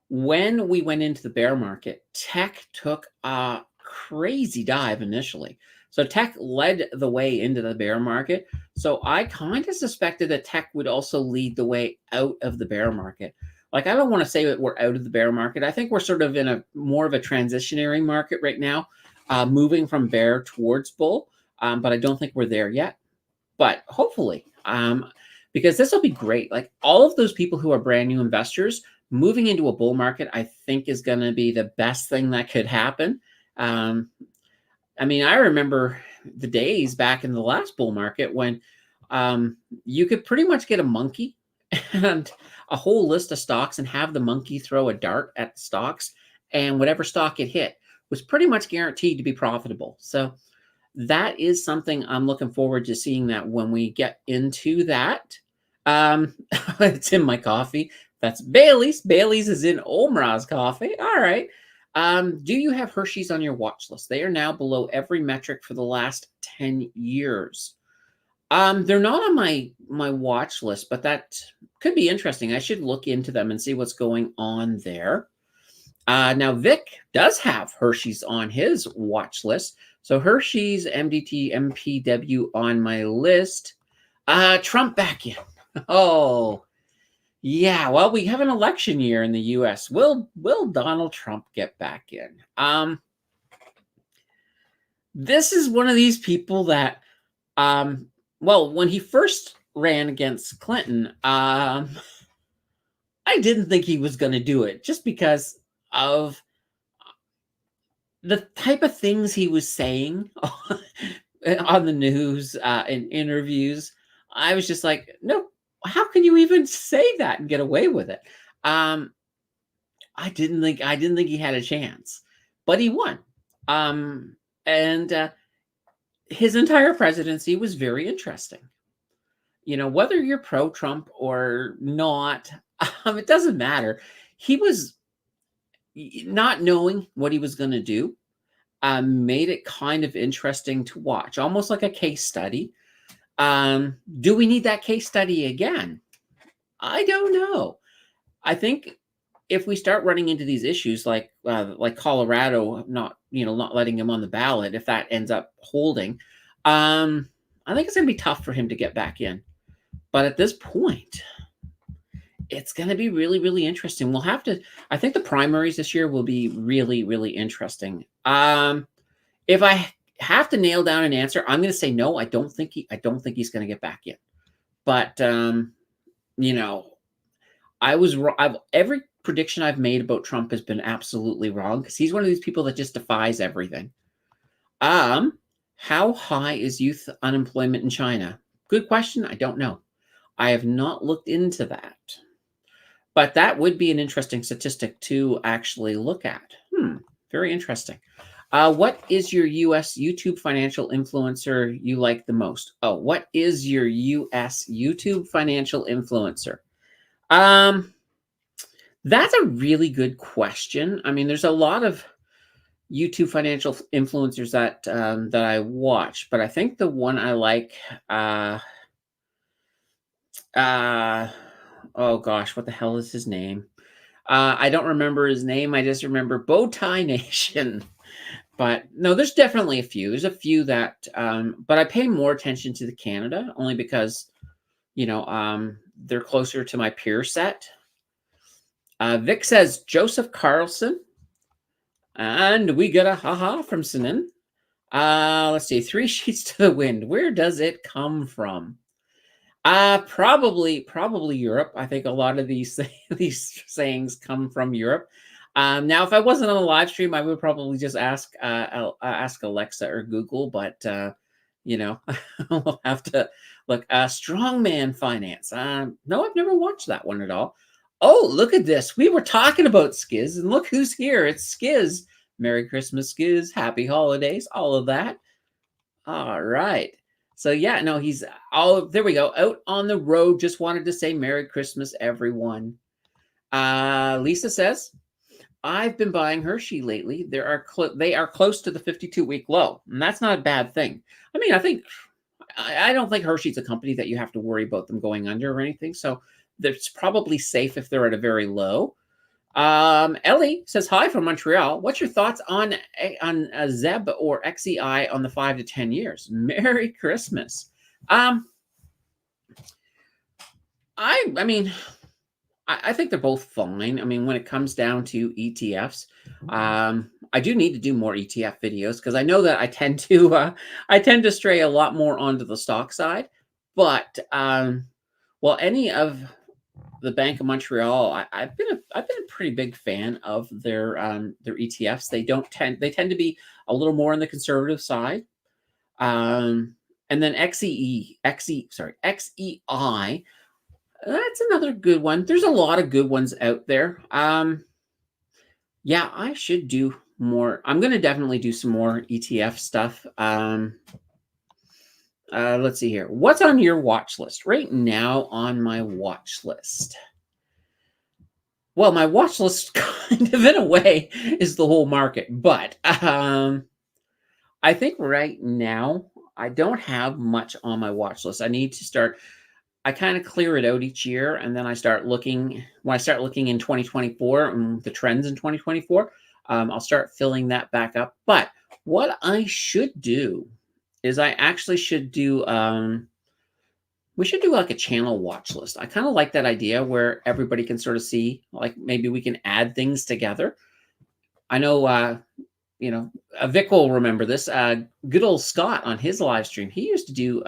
A: when we went into the bear market, tech took a crazy dive initially. So tech led the way into the bear market. So I kind of suspected that tech would also lead the way out of the bear market. Like, I don't want to say that we're out of the bear market. I think we're sort of in a more of a transitionary market right now, moving from bear towards bull. But I don't think we're there yet. But hopefully, because this will be great. Like, all of those people who are brand new investors, moving into a bull market, I think, is going to be the best thing that could happen. I mean, I remember the days back in the last bull market when you could pretty much get a monkey and a whole list of stocks and have the monkey throw a dart at the stocks, and whatever stock it hit was pretty much guaranteed to be profitable. So that is something I'm looking forward to seeing, that when we get into that. It's in my coffee. That's Bailey's. Bailey's is in Omra's coffee. All right. Do you have Hershey's on your watch list? They are now below every metric for the last 10 years. They're not on my watch list, but that could be interesting. I should look into them and see what's going on there. Now, Vic does have Hershey's on his watch list. So Hershey's, MDT, MPW on my list. Trump back in. Oh, yeah. Well, we have an election year in the U.S. Will Donald Trump get back in? This is one of these people that, well, when he first ran against Clinton, I didn't think he was going to do it, just because of the type of things he was saying on the news, in interviews. I was just like, no, how can you even say that and get away with it? I didn't think he had a chance, but he won. And his entire presidency was very interesting. Whether you're pro-Trump or not, it doesn't matter. He was, not knowing what he was going to do, made it kind of interesting to watch, almost like a case study. Do we need that case study again? I don't know. I think if we start running into these issues like Colorado not letting him on the ballot, if that ends up holding, um, I think it's going to be tough for him to get back in. But at this point, it's going to be really, really interesting. We'll have to. I think the primaries this year will be really, really interesting. If I have to nail down an answer, I'm going to say no. I don't think he's going to get back in. But you know, every prediction I've made about Trump has been absolutely wrong because he's one of these people that just defies everything. How high is youth unemployment in China? Good question. I don't know. I have not looked into that. But that would be an interesting statistic to actually look at. Very interesting. What is your US YouTube financial influencer you like the most? Oh, what is your US YouTube financial influencer? That's a really good question. I mean, there's a lot of YouTube financial influencers that I watch, but I think the one I like, oh gosh, what the hell is his name? I don't remember his name. I just remember Bowtie Nation. But no, there's definitely a few. There's a few that, but I pay more attention to the Canada only because, they're closer to my peer set. Vic says Joseph Carlson, and we get a haha from Sinan. Let's see, 3 sheets to the wind. Where does it come from? Probably Europe. I think a lot of these these sayings come from Europe. Now, if I wasn't on a live stream, I would probably just ask Alexa or Google, but we'll have to look. Strongman Finance. No, I've never watched that one at all. Oh, look at this. We were talking about Skiz, and look who's here. It's Skiz. Merry Christmas, Skiz. Happy holidays. All of that. All right. So yeah, no, he's there we go. Out on the road. Just wanted to say Merry Christmas, everyone. Lisa says, I've been buying Hershey lately. They are close to the 52-week low, and that's not a bad thing. I mean, I don't think Hershey's a company that you have to worry about them going under or anything. So it's probably safe if they're at a very low. Ellie says hi from Montreal. What's your thoughts on Zeb or XEI on the 5 to 10 years? Merry Christmas. I mean, I think they're both fine. I mean, when it comes down to ETFs, I do need to do more ETF videos because I know that I tend to stray a lot more onto the stock side. But any of the Bank of Montreal, I've been a pretty big fan of their ETFs. They tend to be a little more on the conservative side. And then XEI. That's another good one. There's a lot of good ones out there. Yeah, I should do more. I'm going to definitely do some more ETF stuff. Let's see here. What's on your watch list right now? On my watch list. Well, my watch list kind of in a way is the whole market, but I think right now I don't have much on my watch list. I need to start. I kind of clear it out each year, and then I start looking. When I start looking in 2024 and the trends in 2024, I'll start filling that back up. But what I should do is I actually should do. We should do like a channel watch list. I kind of like that idea where everybody can sort of see, like maybe we can add things together. I know, Vic will remember this. Good old Scott on his live stream, he used to do.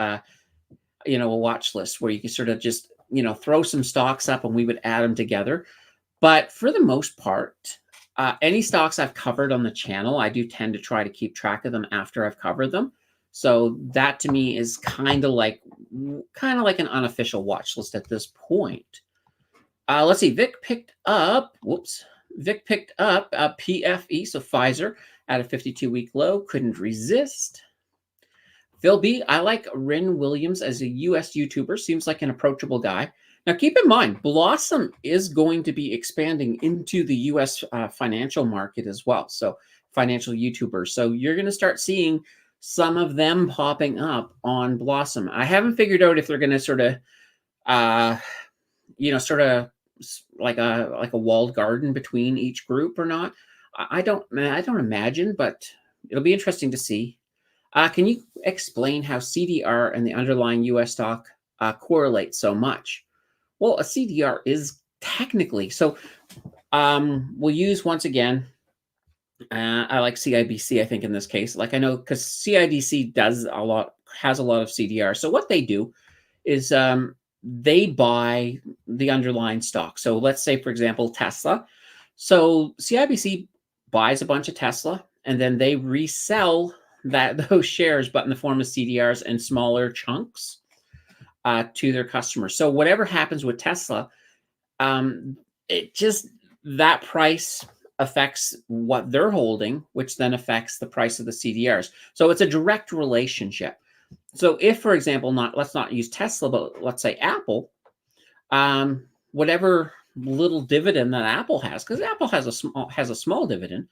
A: A watch list where you can sort of just, throw some stocks up and we would add them together. But for the most part, any stocks I've covered on the channel, I do tend to try to keep track of them after I've covered them. So that to me is kind of like an unofficial watch list at this point. Let's see. Vic picked up PFE, so Pfizer at a 52-week low. Couldn't resist. Phil B, I like Ren Williams as a US YouTuber. Seems like an approachable guy. Now, keep in mind, Blossom is going to be expanding into the US financial market as well. So financial YouTubers. So you're going to start seeing some of them popping up on Blossom. I haven't figured out if they're going to sort of sort of like a walled garden between each group or not. I don't imagine, but it'll be interesting to see. Can you explain how CDR and the underlying US stock correlate so much? Well, a CDR is technically so. We'll use once again. I like CIBC. I think in this case, like I know because CIDC has a lot of CDR. So what they do is they buy the underlying stock. So let's say, for example, Tesla. So CIBC buys a bunch of Tesla, and then they resell those shares, but in the form of CDRs and smaller chunks to their customers. So whatever happens with Tesla, um, it just that price affects what they're holding, which then affects the price of the CDRs. So it's a direct relationship. So if, for example, let's not use Tesla, but let's say Apple, whatever little dividend that Apple has, because Apple has a small dividend,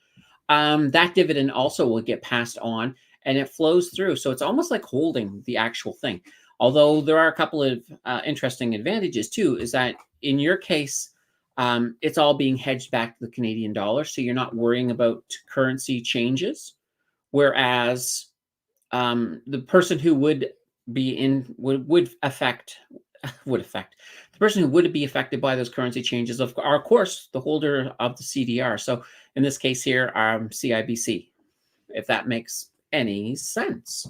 A: that dividend also will get passed on and it flows through. So it's almost like holding the actual thing. Although there are a couple of interesting advantages too, is that in your case, it's all being hedged back to the Canadian dollar, so you're not worrying about currency changes. Whereas the person who would be in would affect the person who would be affected by those currency changes are of course the holder of the CDR. So in this case here, CIBC, if that makes any sense.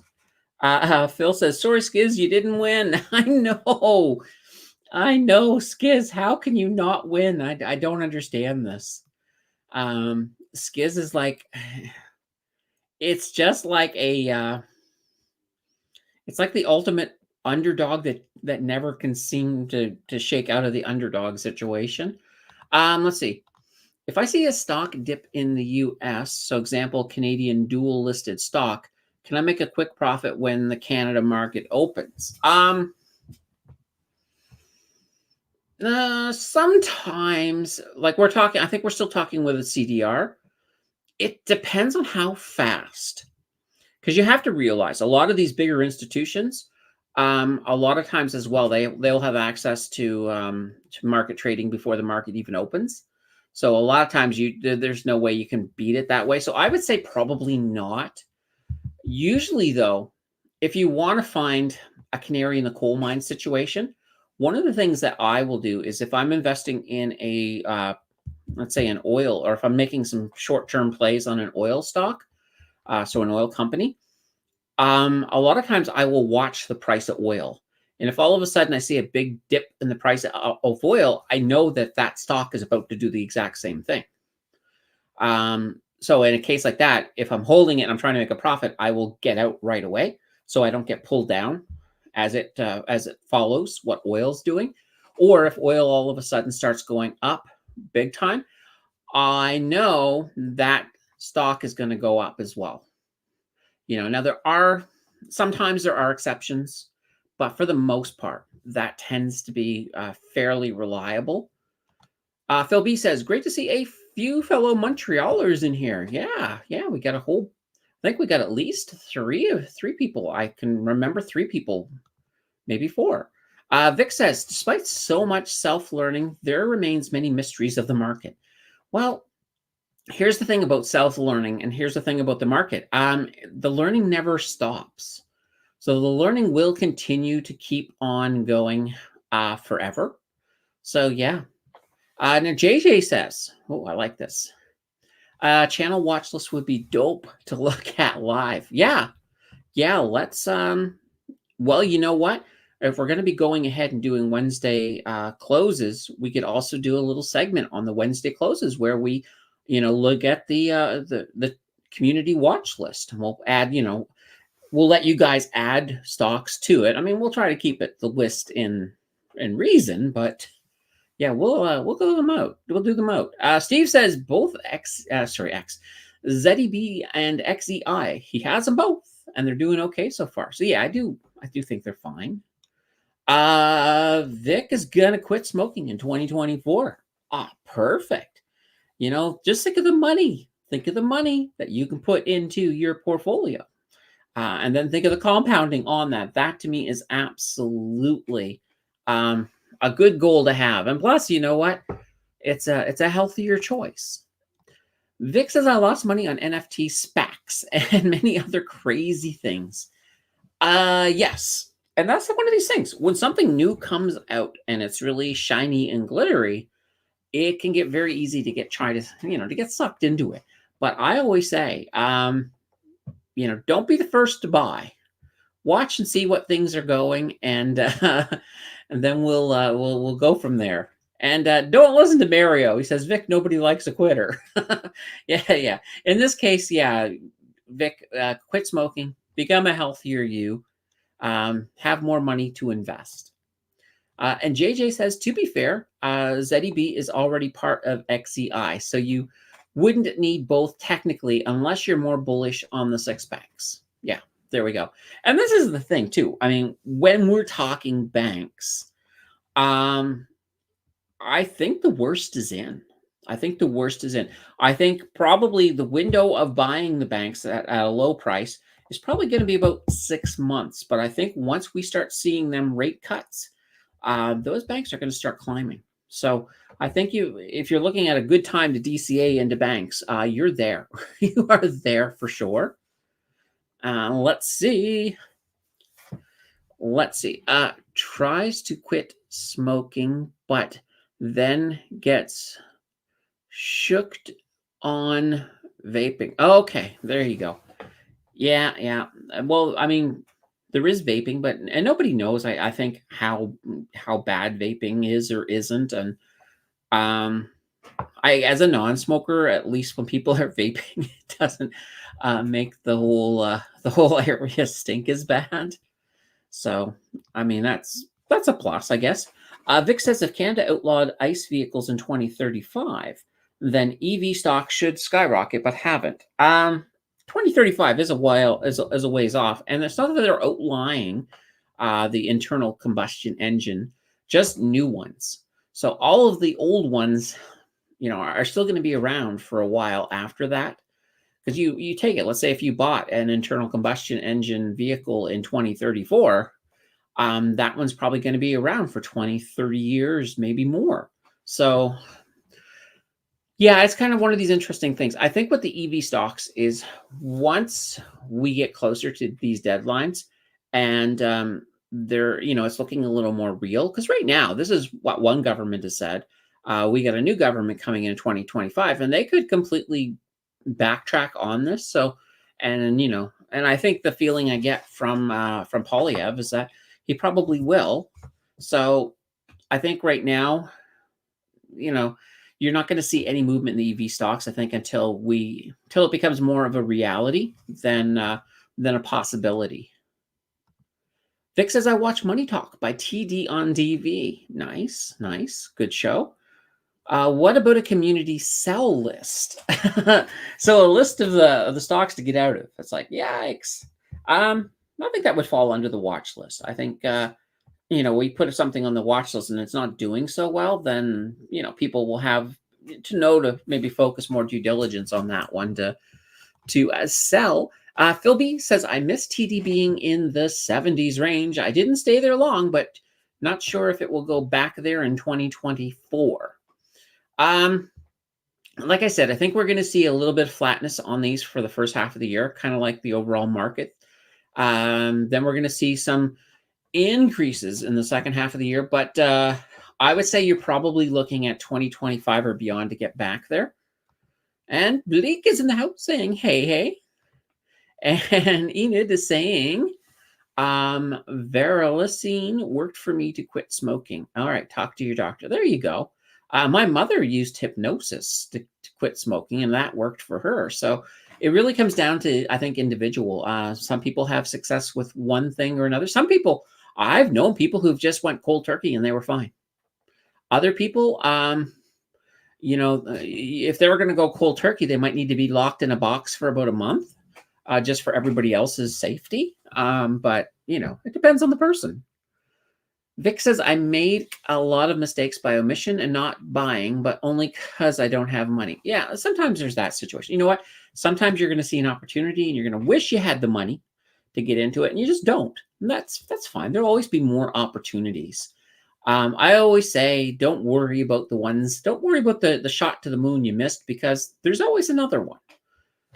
A: Phil says, sorry, Skiz, you didn't win. I know, Skiz. How can you not win? I don't understand this. Skiz is like, it's just like it's like the ultimate underdog that never can seem to shake out of the underdog situation. Let's see. If I see a stock dip in the US, so example, Canadian dual listed stock, can I make a quick profit when the Canada market opens? Sometimes, like I think we're still talking with a CDR. It depends on how fast. Because you have to realize a lot of these bigger institutions, a lot of times as well, they'll have access to market trading before the market even opens. So a lot of times there's no way you can beat it that way. So I would say probably not. Usually though, if you want to find a canary in the coal mine situation, one of the things that I will do is if I'm investing in let's say an oil, or if I'm making some short-term plays on an oil stock, so an oil company, a lot of times I will watch the price of oil. And if all of a sudden I see a big dip in the price of oil, I know that stock is about to do the exact same thing. So in a case like that, if I'm holding it and I'm trying to make a profit, I will get out right away so I don't get pulled down as it follows what oil's doing. Or if oil all of a sudden starts going up big time, I know that stock is going to go up as well. Now sometimes there are exceptions, but for the most part, that tends to be fairly reliable. Phil B says, great to see a few fellow Montrealers in here. Yeah, we got I think we got at least three people. I can remember 3 people, maybe 4. Vic says, despite so much self-learning, there remains many mysteries of the market. Well, here's the thing about self-learning, and here's the thing about the market. The learning never stops. So the learning will continue to keep on going forever. So yeah. Now JJ says, oh, I like this. Channel watch list would be dope to look at live. Yeah, let's well, you know what? If we're going to be going ahead and doing Wednesday closes, we could also do a little segment on the Wednesday closes where we look at the community watch list, and we'll add, we'll let you guys add stocks to it. I mean, we'll try to keep the list in reason, but yeah, we'll go them out. We'll do them out. Steve says both ZEB and XEI. He has them both, and they're doing okay so far. So yeah, I do think they're fine. Vic is gonna quit smoking in 2024. Perfect. Just think of the money. Think of the money that you can put into your portfolio. And then think of the compounding on that. That to me is absolutely a good goal to have. And plus, you know what? It's a healthier choice. Vic says I lost money on NFT SPACs and many other crazy things. Yes. And that's one of these things. When something new comes out and it's really shiny and glittery, it can get very easy to to get sucked into it. But I always say, don't be the first to buy. Watch and see what things are going, and and then we'll go from there. And don't listen to Mario. He says, Vic, nobody likes a quitter. Yeah, yeah. In this case, yeah, Vic, quit smoking, become a healthier you, have more money to invest. And JJ says, to be fair, ZEB is already part of XEI, so you wouldn't need both technically unless you're more bullish on the six packs. Yeah, there we go. And this is the thing too. I mean, when we're talking banks, I think the worst is in. I think the worst is in. I think probably the window of buying the banks at a low price is probably going to be about 6 months. But I think once we start seeing them rate cuts, those banks are going to start climbing. So I think if you're looking at a good time to DCA into banks, you're there. You are there for sure. Let's see. Tries to quit smoking, but then gets shooked on vaping. Okay, there you go. Yeah. Well, I mean, there is vaping, but and nobody knows. I think how bad vaping is or isn't, and I as a non-smoker, at least when people are vaping, it doesn't make the whole area stink as bad. So, I mean, that's a plus, I guess. Vic says if Canada outlawed ICE vehicles in 2035, then EV stocks should skyrocket, but haven't. 2035 is a ways off, and it's not that they're outlying the internal combustion engine, just new ones. So all of the old ones, are still going to be around for a while after that. Because you take it, let's say if you bought an internal combustion engine vehicle in 2034, that one's probably going to be around for 20, 30 years, maybe more. So, yeah, it's kind of one of these interesting things. I think what the EV stocks is once we get closer to these deadlines and it's looking a little more real. Because right now, this is what one government has said. We got a new government coming in 2025, and they could completely backtrack on this. So, and I think the feeling I get from Polyev is that he probably will. So I think right now, you're not going to see any movement in the EV stocks, I think, until it becomes more of a reality than a possibility. Vic says, I watch Money Talk by TD on DV. Nice. Good show. What about a community sell list? So a list of the stocks to get out of. It's like, yikes. I think that would fall under the watch list. I think, we put something on the watch list and it's not doing so well, then, people will have to know to maybe focus more due diligence on that one to sell. Phil B says, I miss TD being in the 70s range. I didn't stay there long, but not sure if it will go back there in 2024. Like I said, I think we're going to see a little bit of flatness on these for the first half of the year, kind of like the overall market. Then we're going to see some increases in the second half of the year, but I would say you're probably looking at 2025 or beyond to get back there. And Bleak is in the house saying, hey. And Enid is saying, Verilicine worked for me to quit smoking. All right, talk to your doctor. There you go. My mother used hypnosis to quit smoking, and that worked for her. So it really comes down to, I think, individual. Some people have success with one thing or another. Some people, I've known people who've just went cold turkey and they were fine. Other people, if they were going to go cold turkey, they might need to be locked in a box for about a month, just for everybody else's safety. But, it depends on the person. Vic says, I made a lot of mistakes by omission and not buying, but only because I don't have money. Yeah, sometimes there's that situation. You know what? Sometimes you're going to see an opportunity and you're going to wish you had the money to get into it, and you just don't. And that's fine. There'll always be more opportunities. I always say, don't worry about don't worry about the shot to the moon you missed because there's always another one.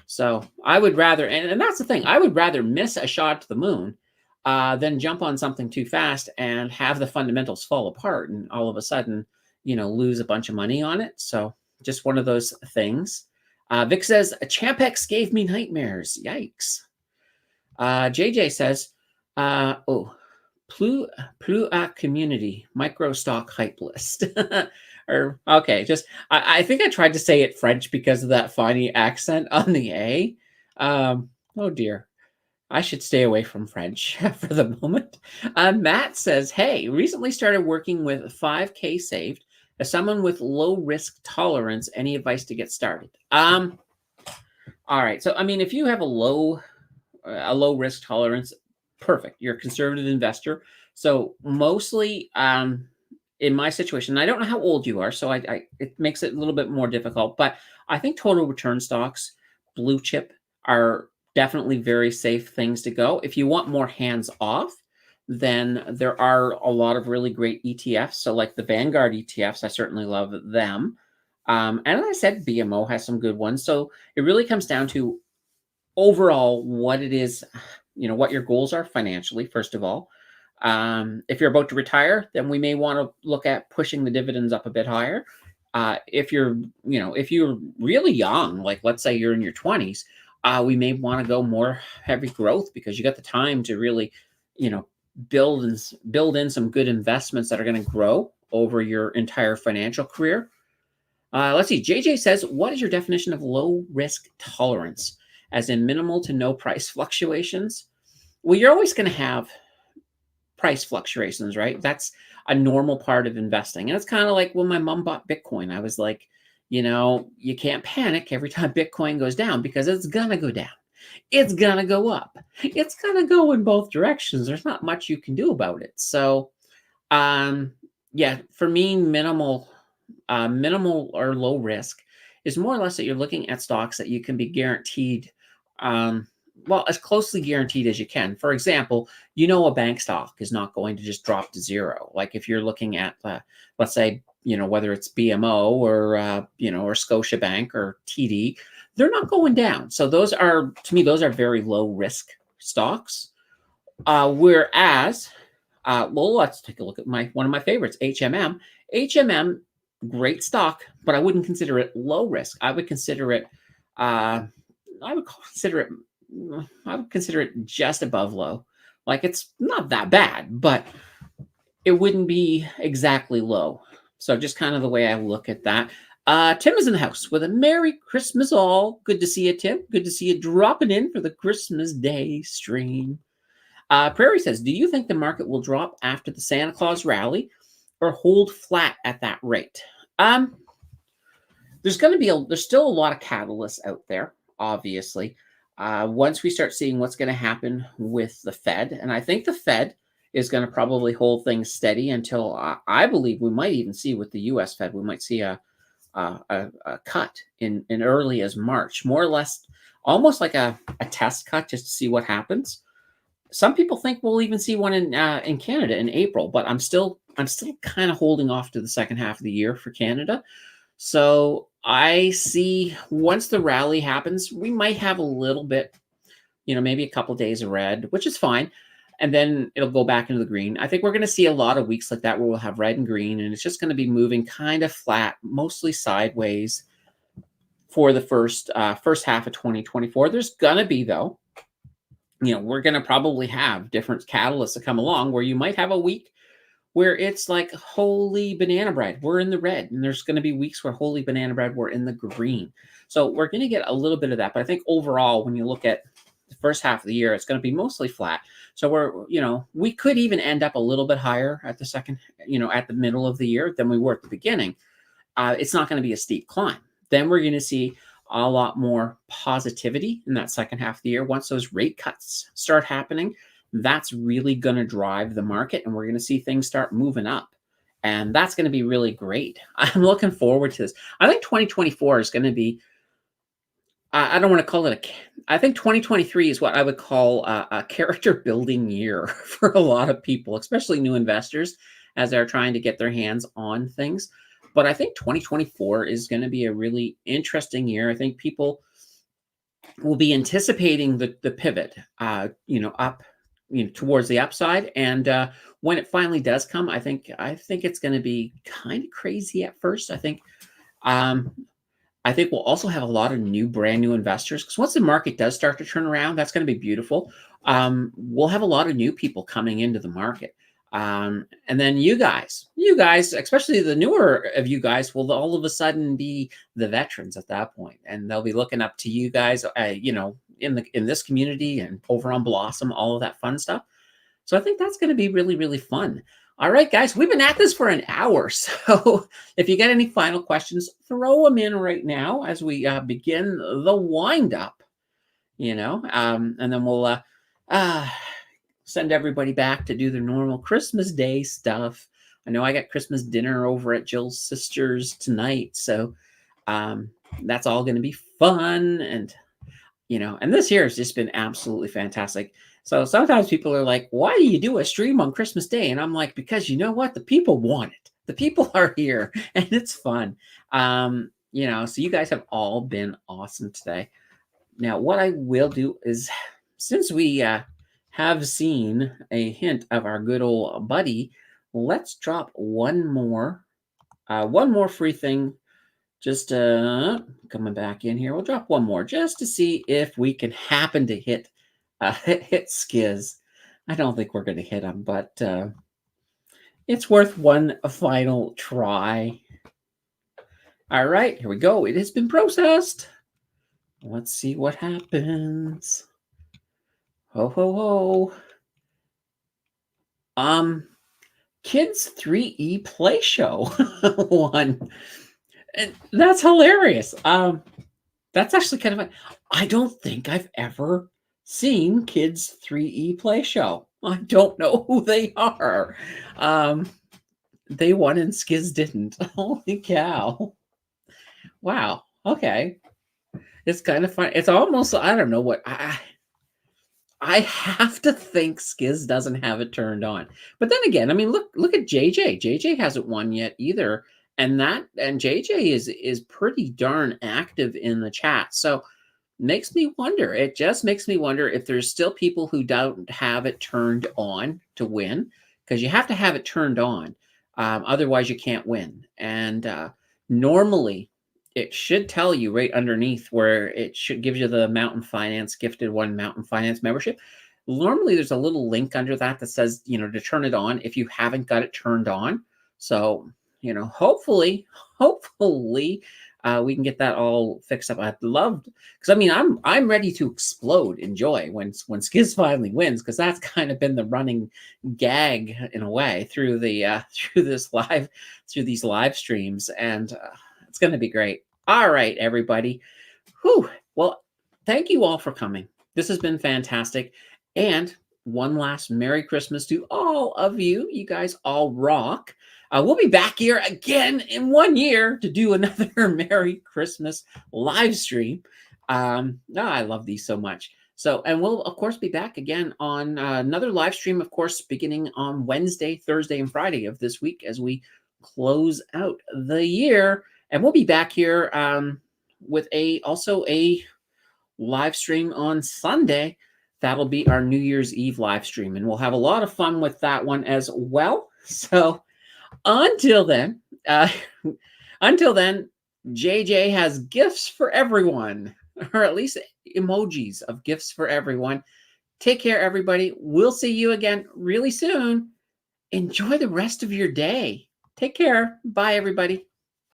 A: So I would rather, and that's the thing, I would rather miss a shot to the moon than jump on something too fast and have the fundamentals fall apart and all of a sudden, lose a bunch of money on it. So just one of those things. Vic says, Champex gave me nightmares. Yikes. JJ says, oh, Plu community micro stock hype list. Or okay, just I think I tried to say it French because of that funny accent on the A. Oh dear. I should stay away from French for the moment. Matt says, hey, recently started working with 5K saved. As someone with low risk tolerance, any advice to get started? All right. So I mean, if you have a low risk tolerance, perfect. You're a conservative investor. So mostly in my situation, I don't know how old you are, so it makes it a little bit more difficult. But I think total return stocks, blue chip, are definitely very safe things to go. If you want more hands off, then there are a lot of really great ETFs. So like the Vanguard ETFs, I certainly love them. And as I said, BMO has some good ones. So it really comes down to overall what it is, what your goals are financially, first of all. If you're about to retire, then we may want to look at pushing the dividends up a bit higher. If you're really young, like let's say you're in your 20s, we may want to go more heavy growth because you got the time to really, build in some good investments that are going to grow over your entire financial career. Let's see. JJ says, what is your definition of low risk tolerance? As in minimal to no price fluctuations? Well, you're always going to have price fluctuations, right? That's a normal part of investing. And it's kind of like when my mom bought Bitcoin. I was like, you can't panic every time Bitcoin goes down because it's going to go down. It's going to go up. It's going to go in both directions. There's not much you can do about it. So, yeah, for me, minimal or low risk is more or less that you're looking at stocks that you can be guaranteed, as closely guaranteed as you can. For example, a bank stock is not going to just drop to zero. Like if you're looking at, let's say, whether it's BMO or, or Scotiabank or TD, they're not going down. So to me, those are very low risk stocks. Whereas, let's take a look at one of my favorites, HMM. HMM, great stock, but I wouldn't consider it low risk. I would consider it just above low. Like it's not that bad, but it wouldn't be exactly low. So just kind of the way I look at that. Tim is in the house with a Merry Christmas all. Good to see you, Tim. Good to see you dropping in for the Christmas Day stream. Prairie says, do you think the market will drop after the Santa Claus rally or hold flat at that rate? There's still a lot of catalysts out there, obviously. Once we start seeing what's going to happen with the Fed, and I think the Fed is going to probably hold things steady until I believe we might even see with the U.S. Fed, we might see a cut in early as March, more or less, almost like a test cut just to see what happens. Some people think we'll even see one in Canada in April, but I'm still kind of holding off to the second half of the year for Canada. So I see once the rally happens, we might have a little bit, maybe a couple of days of red, which is fine. And then it'll go back into the green. I think we're going to see a lot of weeks like that where we'll have red and green, and it's just going to be moving kind of flat, mostly sideways for the first half of 2024. There's going to be, though, we're going to probably have different catalysts that come along where you might have a week where it's like, holy banana bread, we're in the red. And there's going to be weeks where holy banana bread, we're in the green. So we're going to get a little bit of that. But I think overall, when you look at the first half of the year, it's going to be mostly flat. So we could even end up a little bit higher at the second, at the middle of the year than we were at the beginning. It's not going to be a steep climb. Then we're going to see a lot more positivity in that second half of the year. Once those rate cuts start happening, that's really going to drive the market, and we're going to see things start moving up. And that's going to be really great. I'm looking forward to this. I think 2024 is going to be, I don't want to call it I think 2023 is what I would call a character building year for a lot of people, especially new investors. as they're trying to get their hands on things. But I think 2024 is going to be a really interesting year. I think people will be anticipating the pivot, up, towards the upside. And when it finally does come, I think it's going to be kind of crazy at first. Um, I think we'll also have a lot of brand new investors because once the market does start to turn around, that's going to be beautiful. We'll have a lot of new people coming into the market. And then you guys, especially the newer of you guys, will all of a sudden be the veterans at that point, and they'll be looking up to you guys, in this community and over on Blossom, all of that fun stuff. So I think that's going to be really, really fun. All right, guys, we've been at this for an hour. So if you get any final questions, throw them in right now as we begin the wind up, and then we'll send everybody back to do their normal Christmas Day stuff. I know I got Christmas dinner over at Jill's sister's tonight. So that's all going to be fun. And, and this year has just been absolutely fantastic. So sometimes people are like, why do you do a stream on Christmas Day? And I'm like, because you know what? The people want it. The people are here and it's fun. So you guys have all been awesome today. Now, what I will do is, since we have seen a hint of our good old buddy, let's drop one more free thing. Just coming back in here, we'll drop one more just to see if we can happen to hit Skiz. I don't think we're going to hit him, but it's worth one final try. All right, here we go. It has been processed. Let's see what happens. Ho, ho, ho. Kids 3E Play Show one. And that's hilarious. That's actually kind of fun. I don't think I've ever seen Kids 3E Play Show. I don't know who they are. They won and Skiz didn't. Holy cow. Wow. Okay. It's kind of fun. It's almost, I don't know what I have to think Skiz doesn't have it turned on. But then again, I mean, look at JJ. JJ hasn't won yet either. And JJ is pretty darn active in the chat. So makes me wonder. It just makes me wonder if there's still people who don't have it turned on to win, because you have to have it turned on. Otherwise, you can't win. And normally, it should tell you right underneath where it should give you the Mountain Finance Gifted One Mountain Finance membership. Normally, there's a little link under that says, to turn it on if you haven't got it turned on. So, hopefully, we can get that all fixed up. I'd love, because I mean, I'm ready to explode in joy when Skiz finally wins, because that's kind of been the running gag in a way through these live streams, and it's going to be great. All right, everybody. Whew. Well, thank you all for coming. This has been fantastic. And one last Merry Christmas to all of you. You guys all rock. We'll be back here again in 1 year to do another Merry Christmas live stream. I love these so much. So, and we'll, of course, be back again on another live stream, of course, beginning on Wednesday, Thursday, and Friday of this week as we close out the year. And we'll be back here with also a live stream on Sunday. That'll be our New Year's Eve live stream. And we'll have a lot of fun with that one as well. So until then, JJ has gifts for everyone, or at least emojis of gifts for everyone. Take care, everybody. We'll see you again really soon. Enjoy the rest of your day. Take care. Bye, everybody.